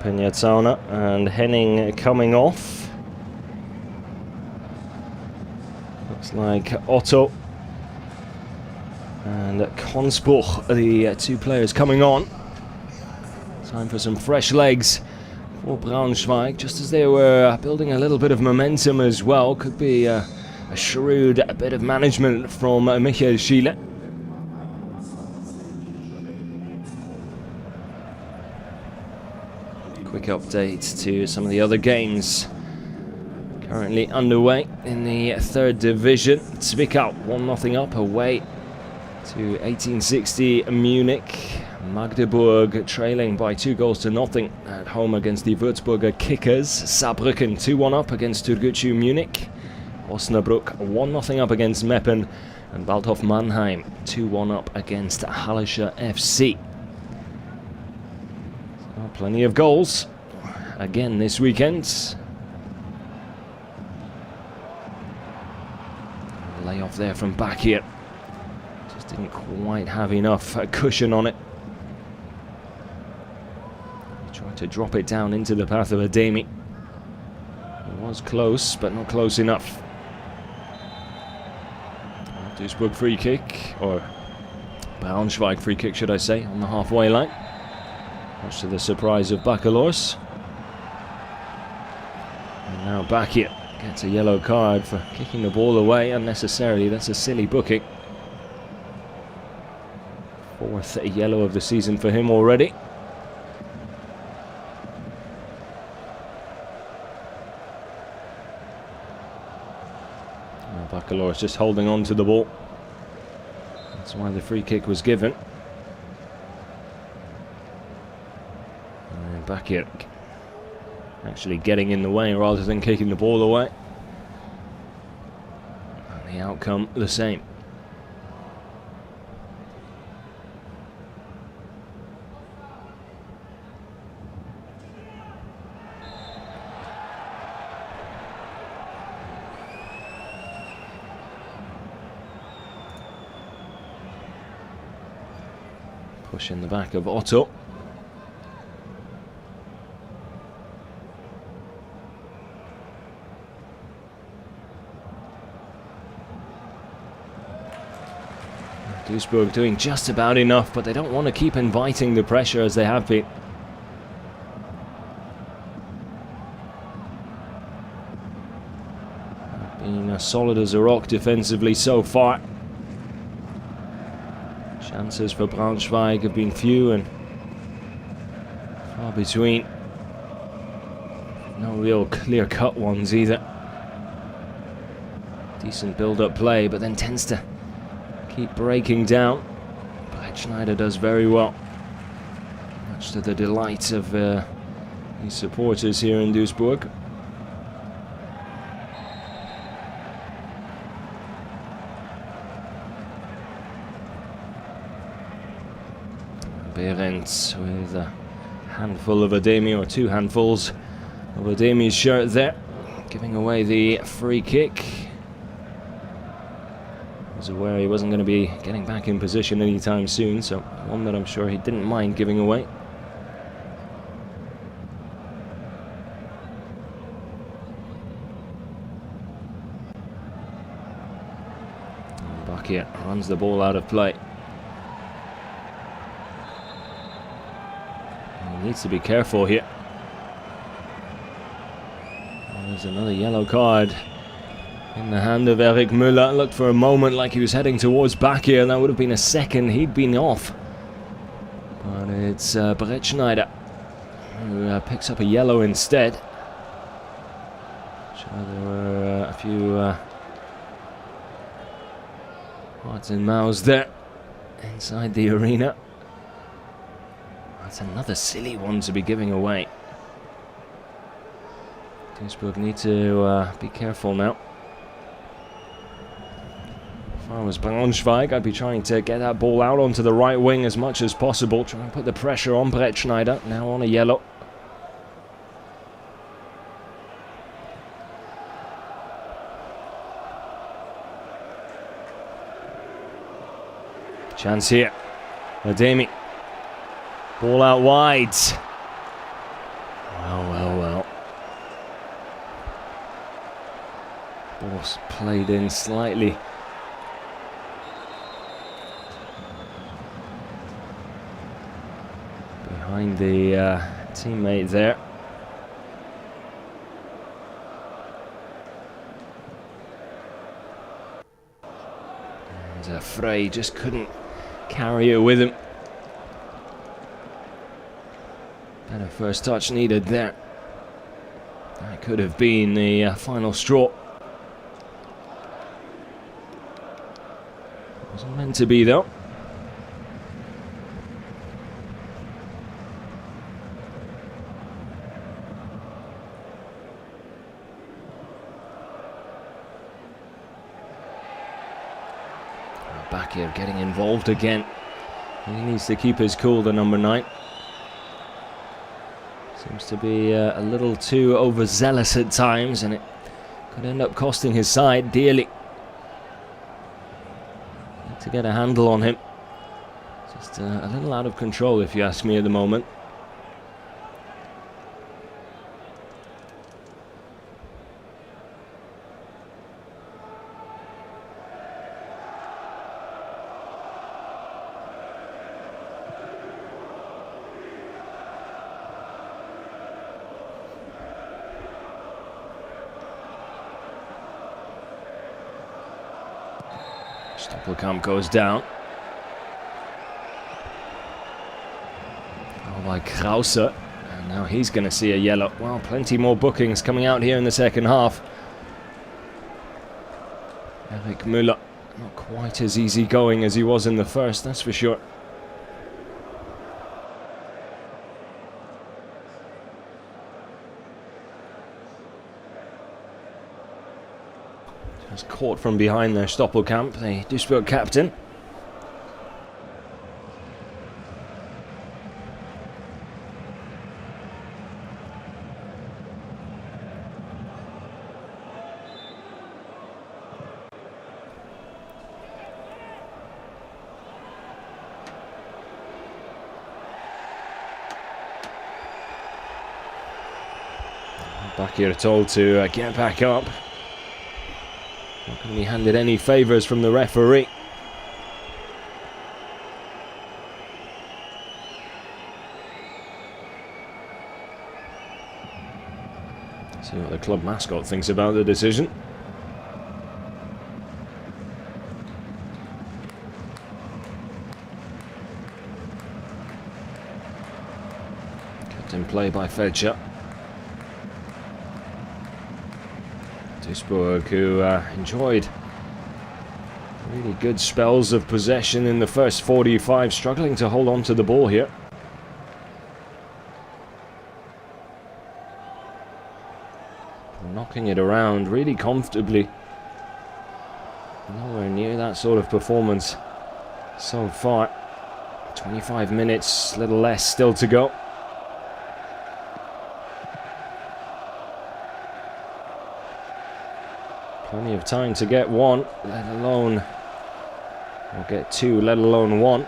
[SPEAKER 1] Pignatana and Henning coming off. Looks like Otto and Konsbuch are the two players coming on. Time for some fresh legs for Braunschweig, just as they were building a little bit of momentum as well. Could be a shrewd bit of management from Michael Schiele. Quick update to some of the other games currently underway in the third division. Zwickau 1-0 up away to 1860 Munich. Magdeburg trailing by 2-0 at home against the Würzburger Kickers. Saarbrücken 2-1 up against Türkgücü Munich. Osnabrück 1-0 up against Meppen. And Waldhof Mannheim 2-1 up against Hallischer FC. Plenty of goals again this weekend. Layoff there from back here. Just didn't quite have enough cushion on it. Tried to drop it down into the path of Ademi. It was close, but not close enough. Duisburg free kick, or Braunschweig free kick, should I say, on the halfway line. Much to the surprise of Bacalors. And now Bakir gets a yellow card for kicking the ball away unnecessarily. That's a silly booking. Fourth yellow of the season for him already. Bacalors just holding on to the ball. That's why the free kick was given. Back here, actually getting in the way rather than kicking the ball away. And the outcome the same. Push in the back of Otto. Duisburg doing just about enough, but they don't want to keep inviting the pressure as they have been. Being as solid as a rock defensively so far. Chances for Braunschweig have been few and far between. No real clear-cut ones either. Decent build-up play, but then tends to keep breaking down. But Schneider does very well, much to the delight of his supporters here in Duisburg. Behrens with a handful of Ademi, or two handfuls of Ademi's shirt there, giving away the free kick. was aware he wasn't going to be getting back in position anytime soon, so one that I'm sure he didn't mind giving away. Bakia runs the ball out of play. He needs to be careful here. There's another yellow card in the hand of Eric Müller. Looked for a moment like he was heading towards Bakia, and that would have been a second. He'd been off. But it's Brettschneider who picks up a yellow instead. Sure, there were a few hearts and mouths there inside the arena. That's another silly one to be giving away. Duisburg need to be careful now. If I was Braunschweig, I'd be trying to get that ball out onto the right wing as much as possible. Try and put the pressure on Brettschneider, now on a yellow. Chance here. Ademi. Ball out wide. Well. Ball's played in slightly. Behind the teammate there. And Frey just couldn't carry it with him. Better first touch needed there. That could have been the final straw. Wasn't meant to be though. Back here getting involved again. He needs to keep his cool, the number 9. Seems to be a little too overzealous at times, and it could end up costing his side dearly. Need to get a handle on him. Just a little out of control, if you ask me, at the moment. Stoppelkamp goes down. Oh, by Krause. And now he's going to see a yellow. Well, plenty more bookings coming out here in the second half. Eric Müller, not quite as easy going as he was in the first, that's for sure. Just caught from behind there, Stoppelkamp, the Duisburg captain. Back here told to get back up. Not going to be handed any favours from the referee. See what the club mascot thinks about the decision. Kept in play by Fetcher. Duisburg, who enjoyed really good spells of possession in the first 45, struggling to hold on to the ball here. Knocking it around really comfortably. Nowhere near that sort of performance so far. 25 minutes, a little less still to go. Plenty of time to get one, let alone We'll get 2, let alone 1.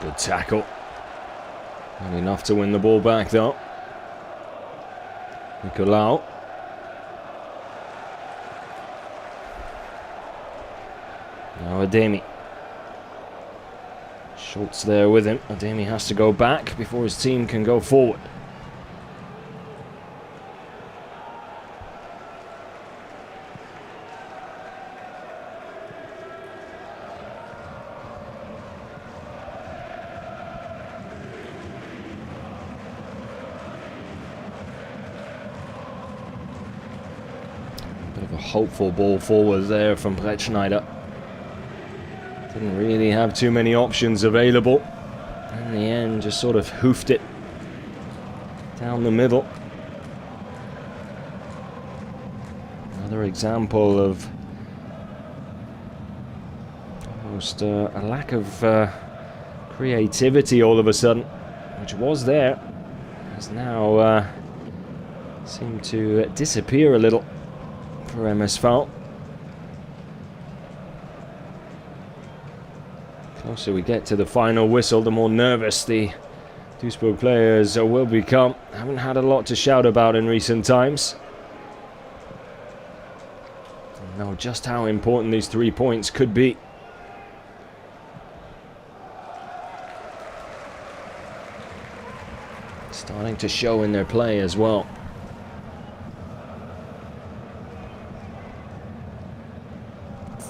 [SPEAKER 1] Good tackle. Not enough to win the ball back though. Nicolau. Now Ademi. Schultz there with him. Ademi has to go back before his team can go forward. Bit of a hopeful ball forward there from Brettschneider. Didn't really have too many options available. In the end, just sort of hoofed it down the middle. Another example of almost a lack of creativity all of a sudden, which was there, has now seemed to disappear a little for MSV. Closer we get to the final whistle, the more nervous the Duisburg players will become. Haven't had a lot to shout about in recent times. They know just how important these 3 points could be. Starting to show in their play as well.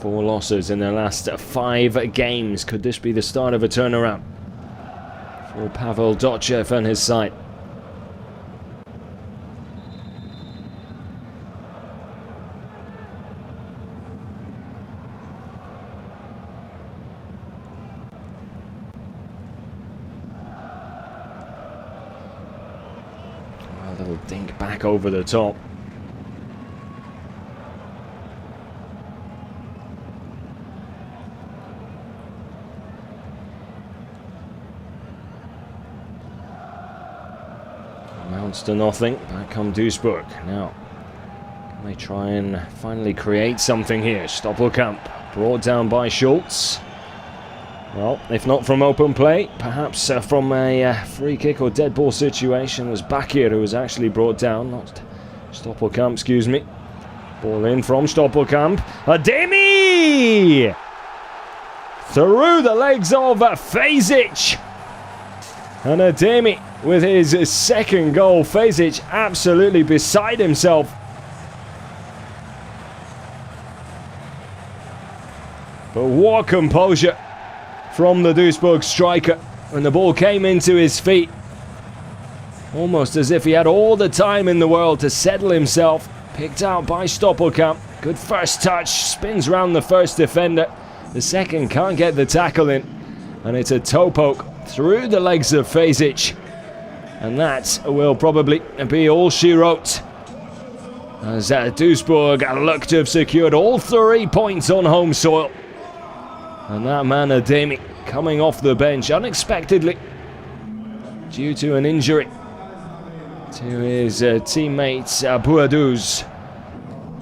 [SPEAKER 1] Four losses in their last 5 games. Could this be the start of a turnaround for Pavel Dotchev and his side? A little dink back over the top. Amounts to nothing. Back come Duisburg. Now, can they try and finally create something here? Stoppelkamp brought down by Schultz. Well, if not from open play, perhaps from a free kick or dead ball situation. It was Bakir who was actually brought down, not Stoppelkamp, excuse me. Ball in from Stoppelkamp. Ademi! Through the legs of Fezic. And Ademi with his second goal. Fezic absolutely beside himself. But what composure from the Duisburg striker when the ball came into his feet. Almost as if he had all the time in the world to settle himself. Picked out by Stoppelkamp. Good first touch. Spins round the first defender. The second can't get the tackle in. And it's a toe poke through the legs of Fezic. And that will probably be all she wrote. As Duisburg look to have secured all 3 points on home soil. And that man Ademi coming off the bench unexpectedly due to an injury to his teammates Bouadouz.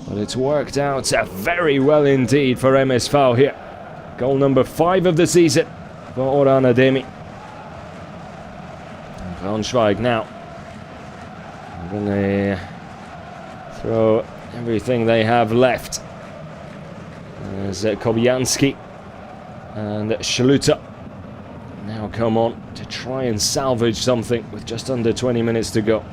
[SPEAKER 1] But it's worked out very well indeed for MSV here. Goal number 5 of the season for Orhan Ademi. And Braunschweig now are going to throw everything they have left. There's Kobianski and Schluter now come on to try and salvage something with just under 20 minutes to go.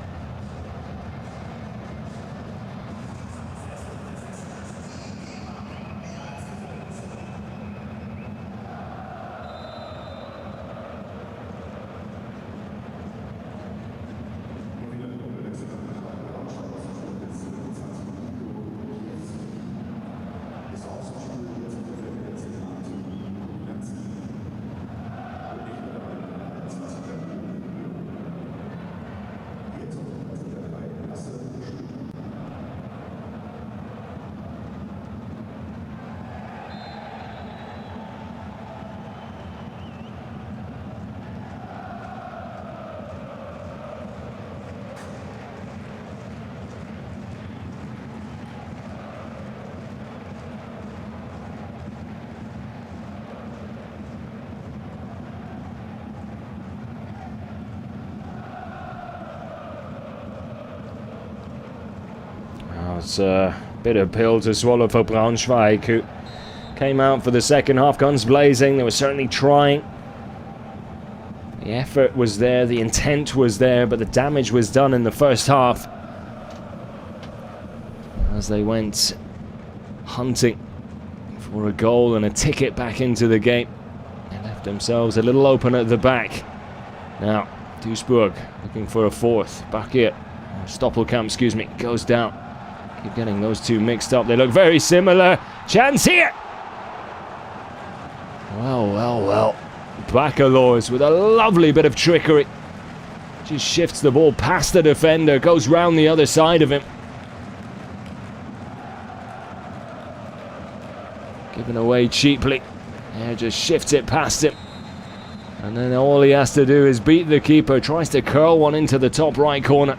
[SPEAKER 1] was a bitter pill to swallow for Braunschweig, who came out for the second half guns blazing. They were certainly trying. The effort was there, the intent was there, but the damage was done in the first half as they went hunting for a goal and a ticket back into the game. They left themselves a little open at the back. Now, Duisburg looking for a fourth. Bakir, Stoppelkamp, excuse me, goes down. Keep getting those two mixed up. They look very similar. Chance here! Well. Bakalours with a lovely bit of trickery. Just shifts the ball past the defender, goes round the other side of him. Given away cheaply. Yeah, just shifts it past him. And then all he has to do is beat the keeper. Tries to curl one into the top right corner.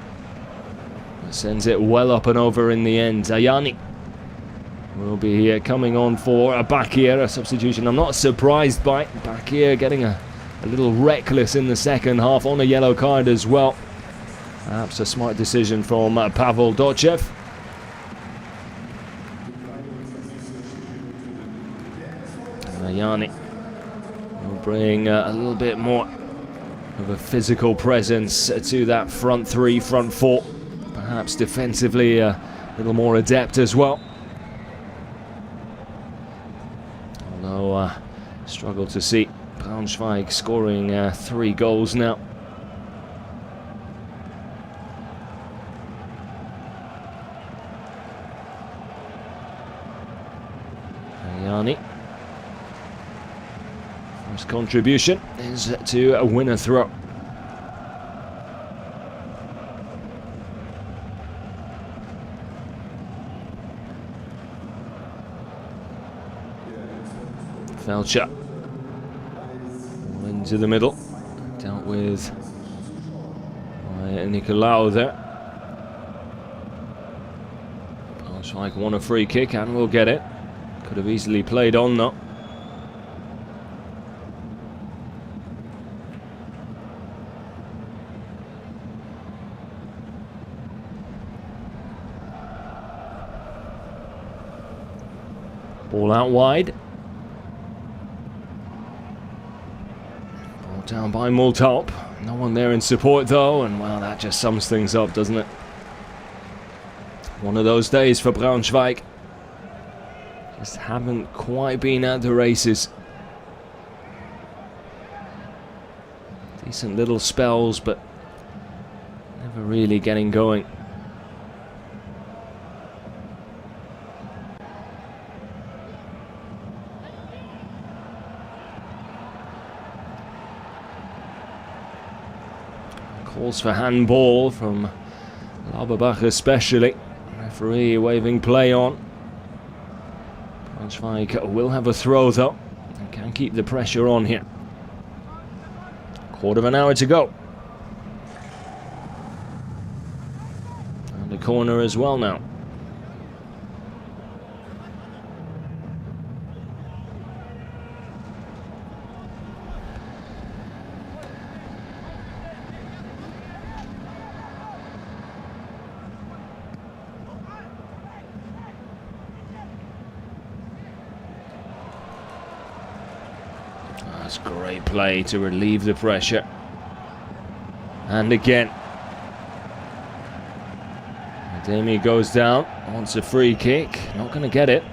[SPEAKER 1] Sends it well up and over in the end. Ayani will be here coming on for a Bakir, a substitution I'm not surprised by. Bakir getting a little reckless in the second half on a yellow card as well. Perhaps a smart decision from Pavel Dochev. Ayani will bring a little bit more of a physical presence to that front three, front four. Perhaps defensively a little more adept as well. Although struggle to see Braunschweig scoring 3 goals now. Ayani. First contribution is to win a throw. Felcher into the middle, dealt with by Nicolau there. Braunschweig won a free kick and will get it. Could have easily played on though. Ball out wide. Down by Multop. No one there in support though, and well, that just sums things up, doesn't it? One of those days for Braunschweig. Just haven't quite been at the races. Decent little spells, but never really getting going. Calls for handball from Lauberbach especially. Referee waving play on. Braunschweig will have a throw though and can keep the pressure on here. Quarter of an hour to go. And a corner as well now. That's great play to relieve the pressure. And again. Ademi goes down, wants a free kick, not going to get it.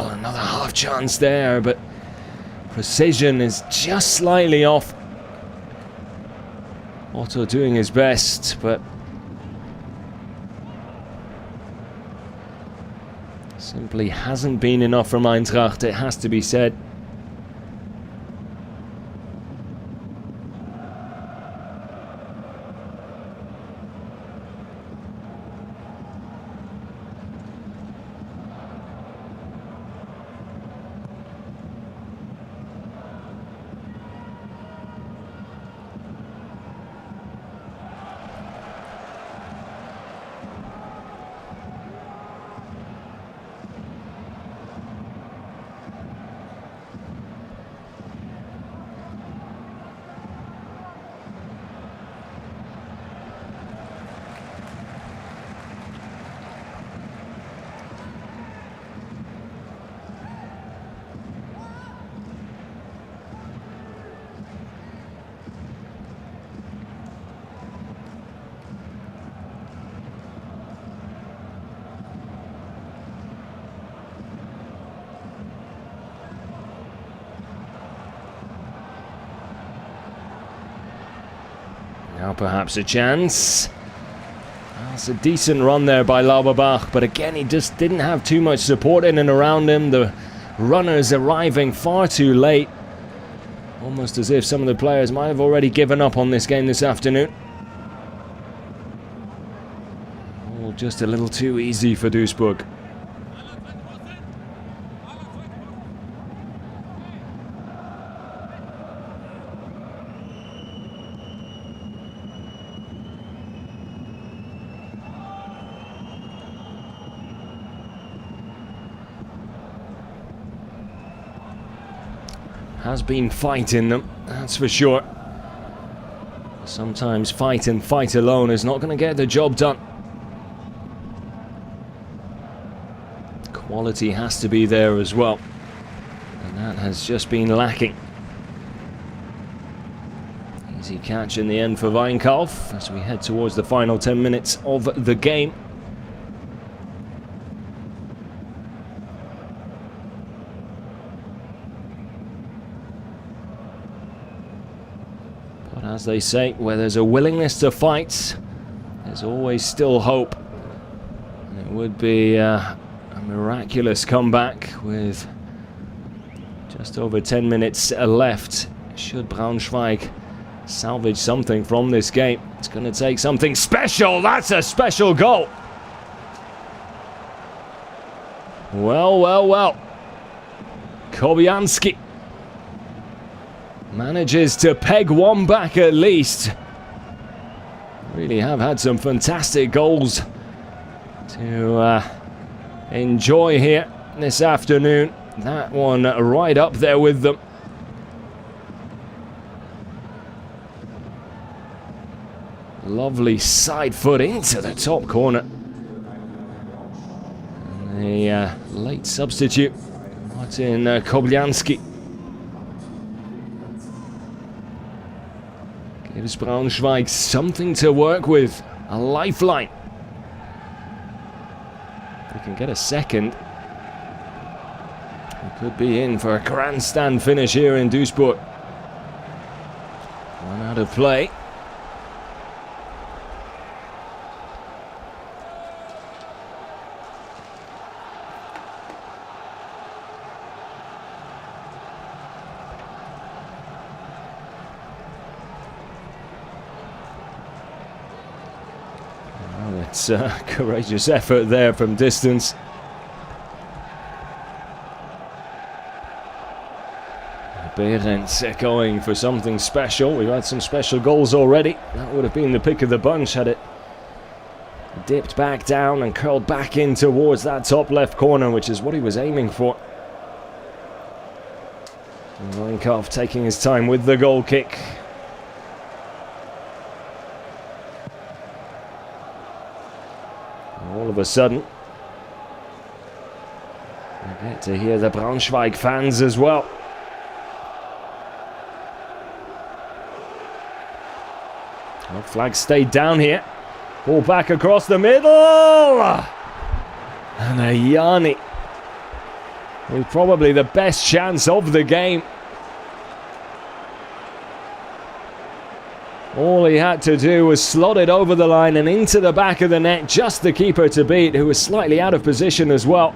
[SPEAKER 1] Another half chance there, but precision is just slightly off. Otto doing his best, but simply hasn't been enough from Eintracht, it has to be said. Now perhaps a chance. That's a decent run there by Lauberbach, but again he just didn't have too much support in and around him. The runners arriving far too late. Almost as if some of the players might have already given up on this game this afternoon. All just a little too easy for Duisburg. Has been fight in them, that's for sure. Sometimes fight and fight alone is not going to get the job done. Quality has to be there as well, and that has just been lacking. Easy catch in the end for Weinkauf as we head towards the final 10 minutes of the game. But as they say, where there's a willingness to fight, there's always still hope. And it would be a miraculous comeback with just over 10 minutes left. Should Braunschweig salvage something from this game, it's going to take something special. That's a special goal. Well, well, well. Kobianski manages to peg one back at least. Really have had some fantastic goals to enjoy here this afternoon. That one right up there with them. Lovely side foot into the top corner. And the late substitute, Martin Kobianski, gives Braunschweig something to work with, a lifeline. If we can get a second, we could be in for a grandstand finish here in Duisburg. One out of play. It's a courageous effort there from distance. Behrens going for something special. We've had some special goals already. That would have been the pick of the bunch had it dipped back down and curled back in towards that top left corner, which is what he was aiming for. Weinkauf taking his time with the goal kick. All of a sudden, we get to hear the Braunschweig fans as well. Well, flag stayed down here. Ball back across the middle. And a Yanni with probably the best chance of the game. All he had to do was slot it over the line and into the back of the net, just the keeper to beat, who was slightly out of position as well.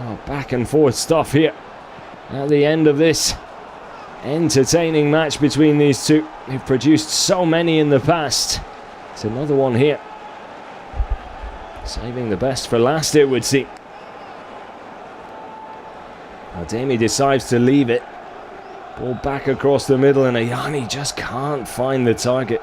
[SPEAKER 1] Oh, back and forth stuff here at the end of this entertaining match between these two, who've produced so many in the past. It's another one here. Saving the best for last, it would seem. Ademi decides to leave it. Ball back across the middle, and Ayani just can't find the target.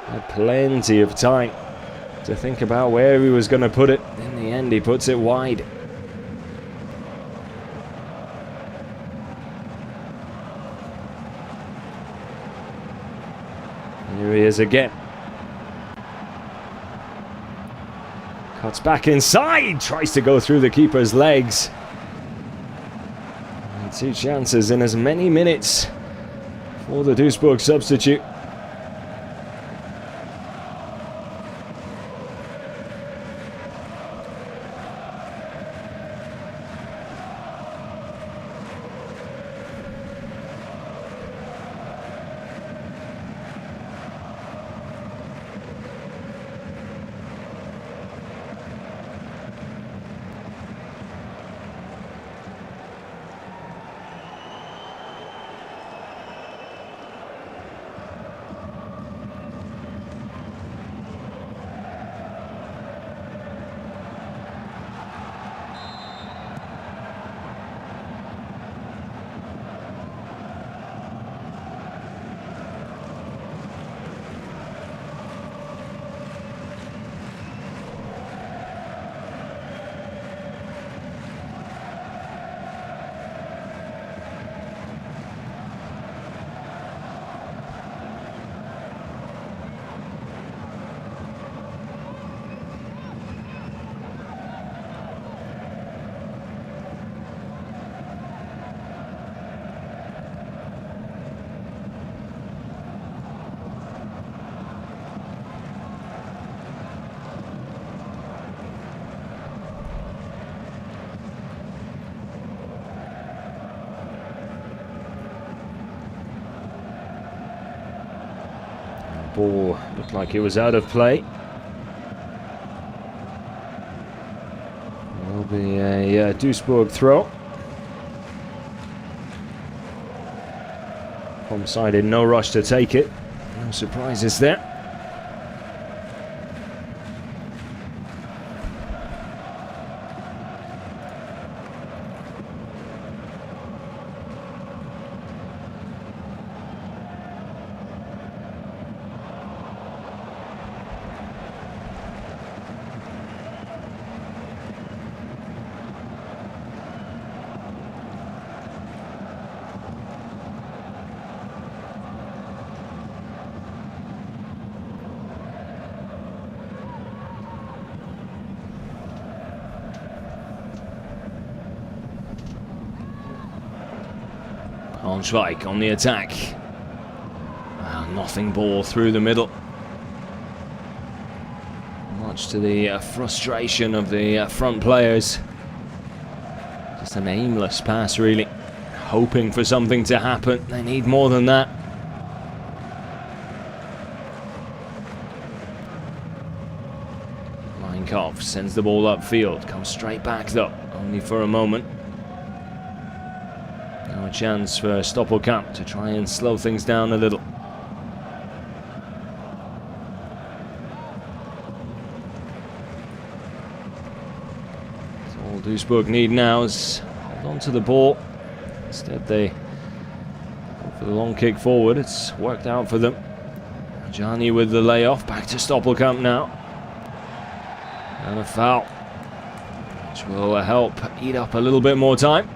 [SPEAKER 1] Had plenty of time to think about where he was going to put it. In the end, he puts it wide. Here he is again. Cuts back inside, tries to go through the keeper's legs. And 2 chances in as many minutes for the Duisburg substitute. Ball looked like it was out of play. Will be a Duisburg throw. Home side in no rush to take it. No surprises there. Braunschweig on the attack. Nothing ball through the middle. Much to the frustration of the front players. Just an aimless pass, really. Hoping for something to happen. They need more than that. Meinkopf sends the ball upfield. Comes straight back though. Only for a moment. A chance for Stoppelkamp to try and slow things down a little. So all Duisburg need now is hold on to the ball. Instead they go for the long kick forward. It's worked out for them. Gianni with the layoff. Back to Stoppelkamp now. And a foul, which will help eat up a little bit more time.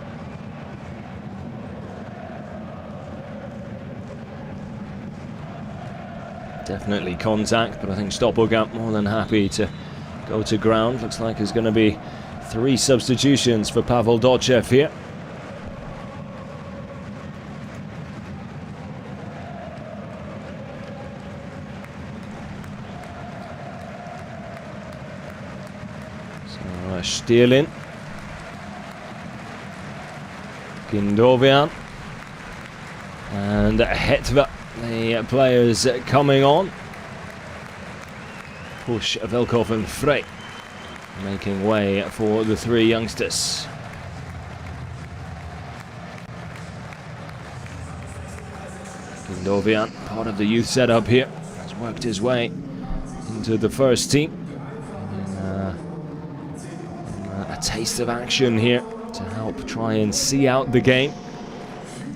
[SPEAKER 1] Definitely contact, but I think Stoppelkamp more than happy to go to ground. Looks like there's going to be 3 substitutions for Pavel Dochev here. So Stierlin, Gindovian, and Hetva. The players coming on. Push, Velkov and Frey making way for the 3 youngsters. Gindovian, part of the youth setup here, has worked his way into the first team. A taste of action here to help try and see out the game.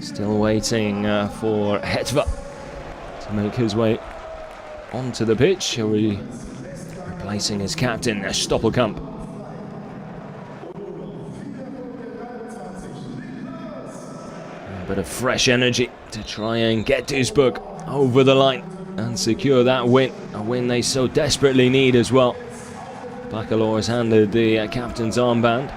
[SPEAKER 1] Still waiting for Hetva to make his way onto the pitch. He'll be replacing his captain, Stoppelkamp. A bit of fresh energy to try and get Duisburg over the line and secure that win. A win they so desperately need as well. Bacalor has handed the captain's armband.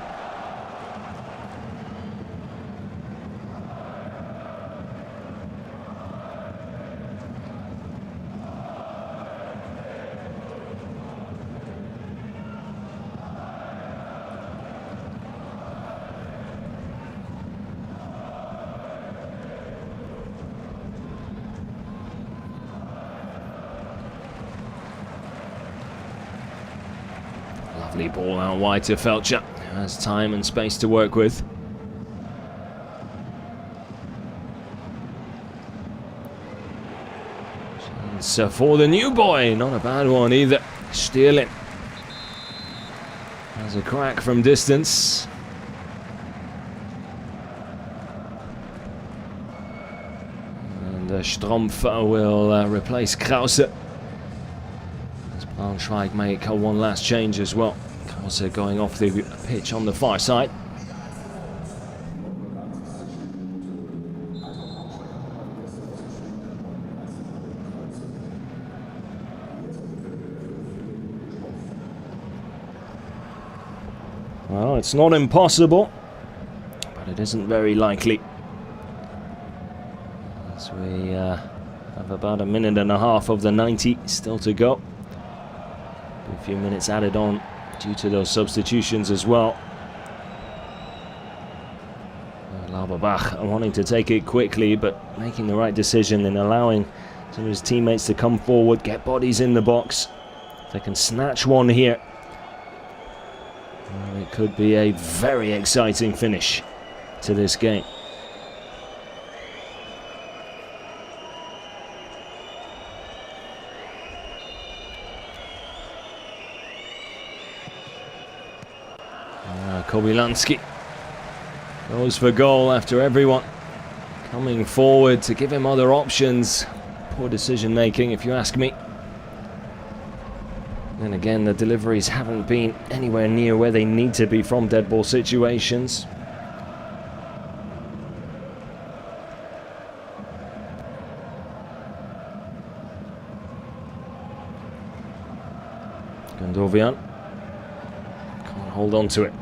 [SPEAKER 1] Lovely ball out wide to Felcher. Has time and space to work with. Chance for the new boy. Not a bad one either. Stierlin has a crack from distance. And Strumpf will replace Krause. Braunschweig make one last change as well. Krause going off the pitch on the far side. Well, it's not impossible, but it isn't very likely. As we have about a minute and a half of the 90 still to go. A few minutes added on due to those substitutions as well. Lauberbach wanting to take it quickly, but making the right decision in allowing to his teammates to come forward, get bodies in the box. If they can snatch one here, well, it could be a very exciting finish to this game. Kobylanski goes for goal after everyone coming forward to give him other options. Poor decision making, if you ask me. Then again, the deliveries haven't been anywhere near where they need to be from dead ball situations. Gondovian can't hold on to it.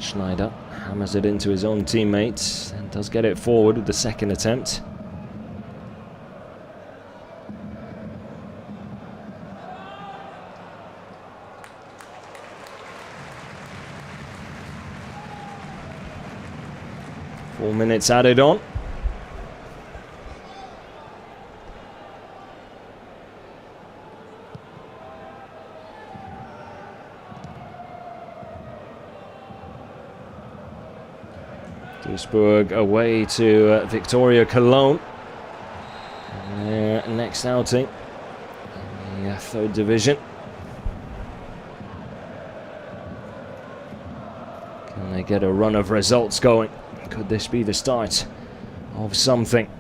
[SPEAKER 1] Schneider hammers it into his own teammates and does get it forward with the second attempt. Four minutes added on. Duisburg away to Victoria Cologne. Their next outing in the third division. Can they get a run of results going? Could this be the start of something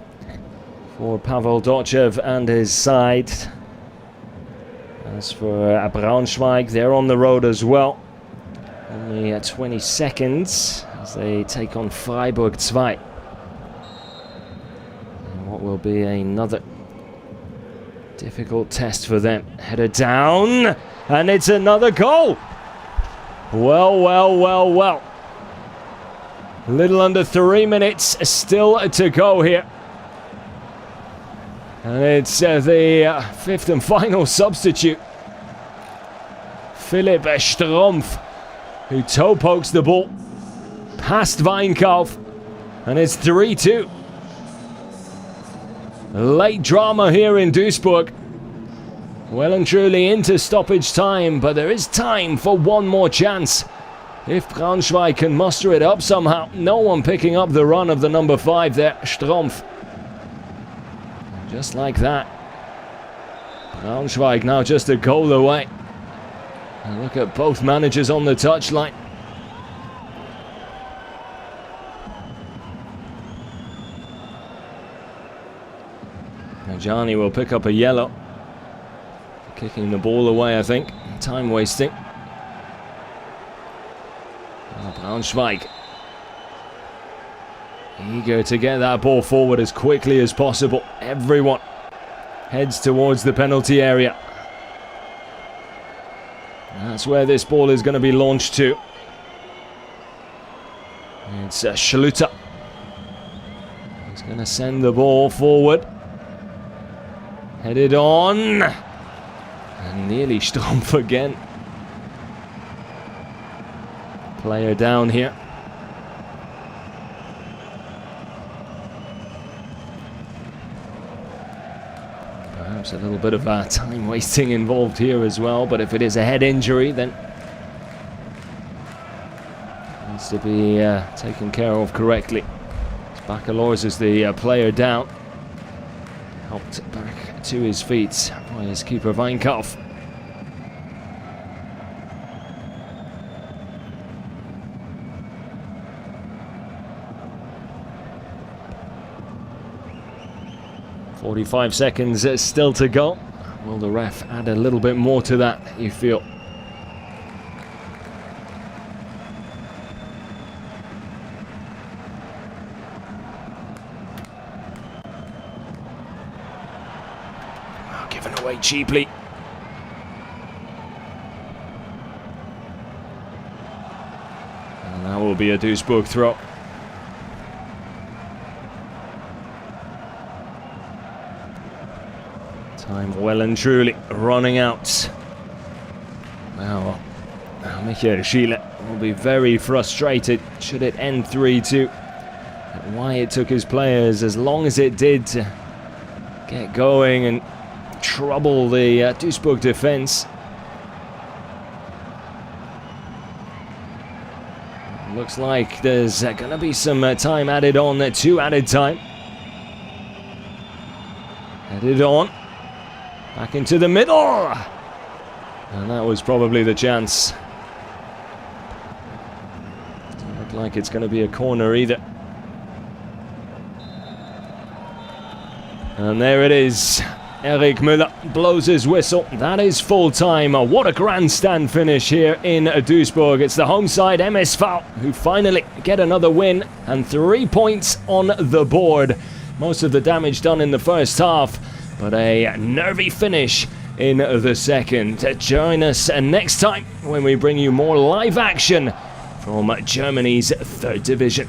[SPEAKER 1] for Pavel Dochev and his side? As for Braunschweig, they're on the road as well. Only 20 seconds as they take on Freiburg 2. And what will be another difficult test for them. Header down, and it's another goal. Well, well, well, well. A little under 3 minutes still to go here. And it's the fifth and final substitute, Philipp Strumpf, who toe pokes the ball past Weinkauf, and it's 3-2. Late drama here in Duisburg. Well and truly into stoppage time, but there is time for one more chance. If Braunschweig can muster it up somehow. No one picking up the run of the number 5 there, Strumpf. Just like that. Braunschweig now just a goal away. And look at both managers on the touchline. Johnny will pick up a yellow. Kicking the ball away, I think. Time wasting. Braunschweig eager to get that ball forward as quickly as possible. Everyone heads towards the penalty area. That's where this ball is going to be launched to. It's Schluter. He's going to send the ball forward. Headed on. And nearly Strumpf again. Player down here. Perhaps a little bit of time wasting involved here as well, but if it is a head injury, then it needs to be taken care of correctly. Baccalors is the player down. Helped back to his feet by his keeper Weinkauf. .45 seconds still to go. Will the ref add a little bit more to that, you feel? Oh, given away cheaply. And that will be a Duisburg throw. Time well and truly running out. Now, how Michael Schiele will be very frustrated should it end 3-2. Why it took his players as long as it did to get going and trouble the Duisburg defense. Looks like there's going to be some time added on, 2 added time. Headed on. Back into the middle. And that was probably the chance. Doesn't look like it's going to be a corner either. And there it is. Eric Müller blows his whistle. That is full time. What a grandstand finish here in Duisburg. It's the home side MSV who finally get another win and 3 points on the board. Most of the damage done in the first half, but a nervy finish in the second. Join us next time when we bring you more live action from Germany's 3rd division.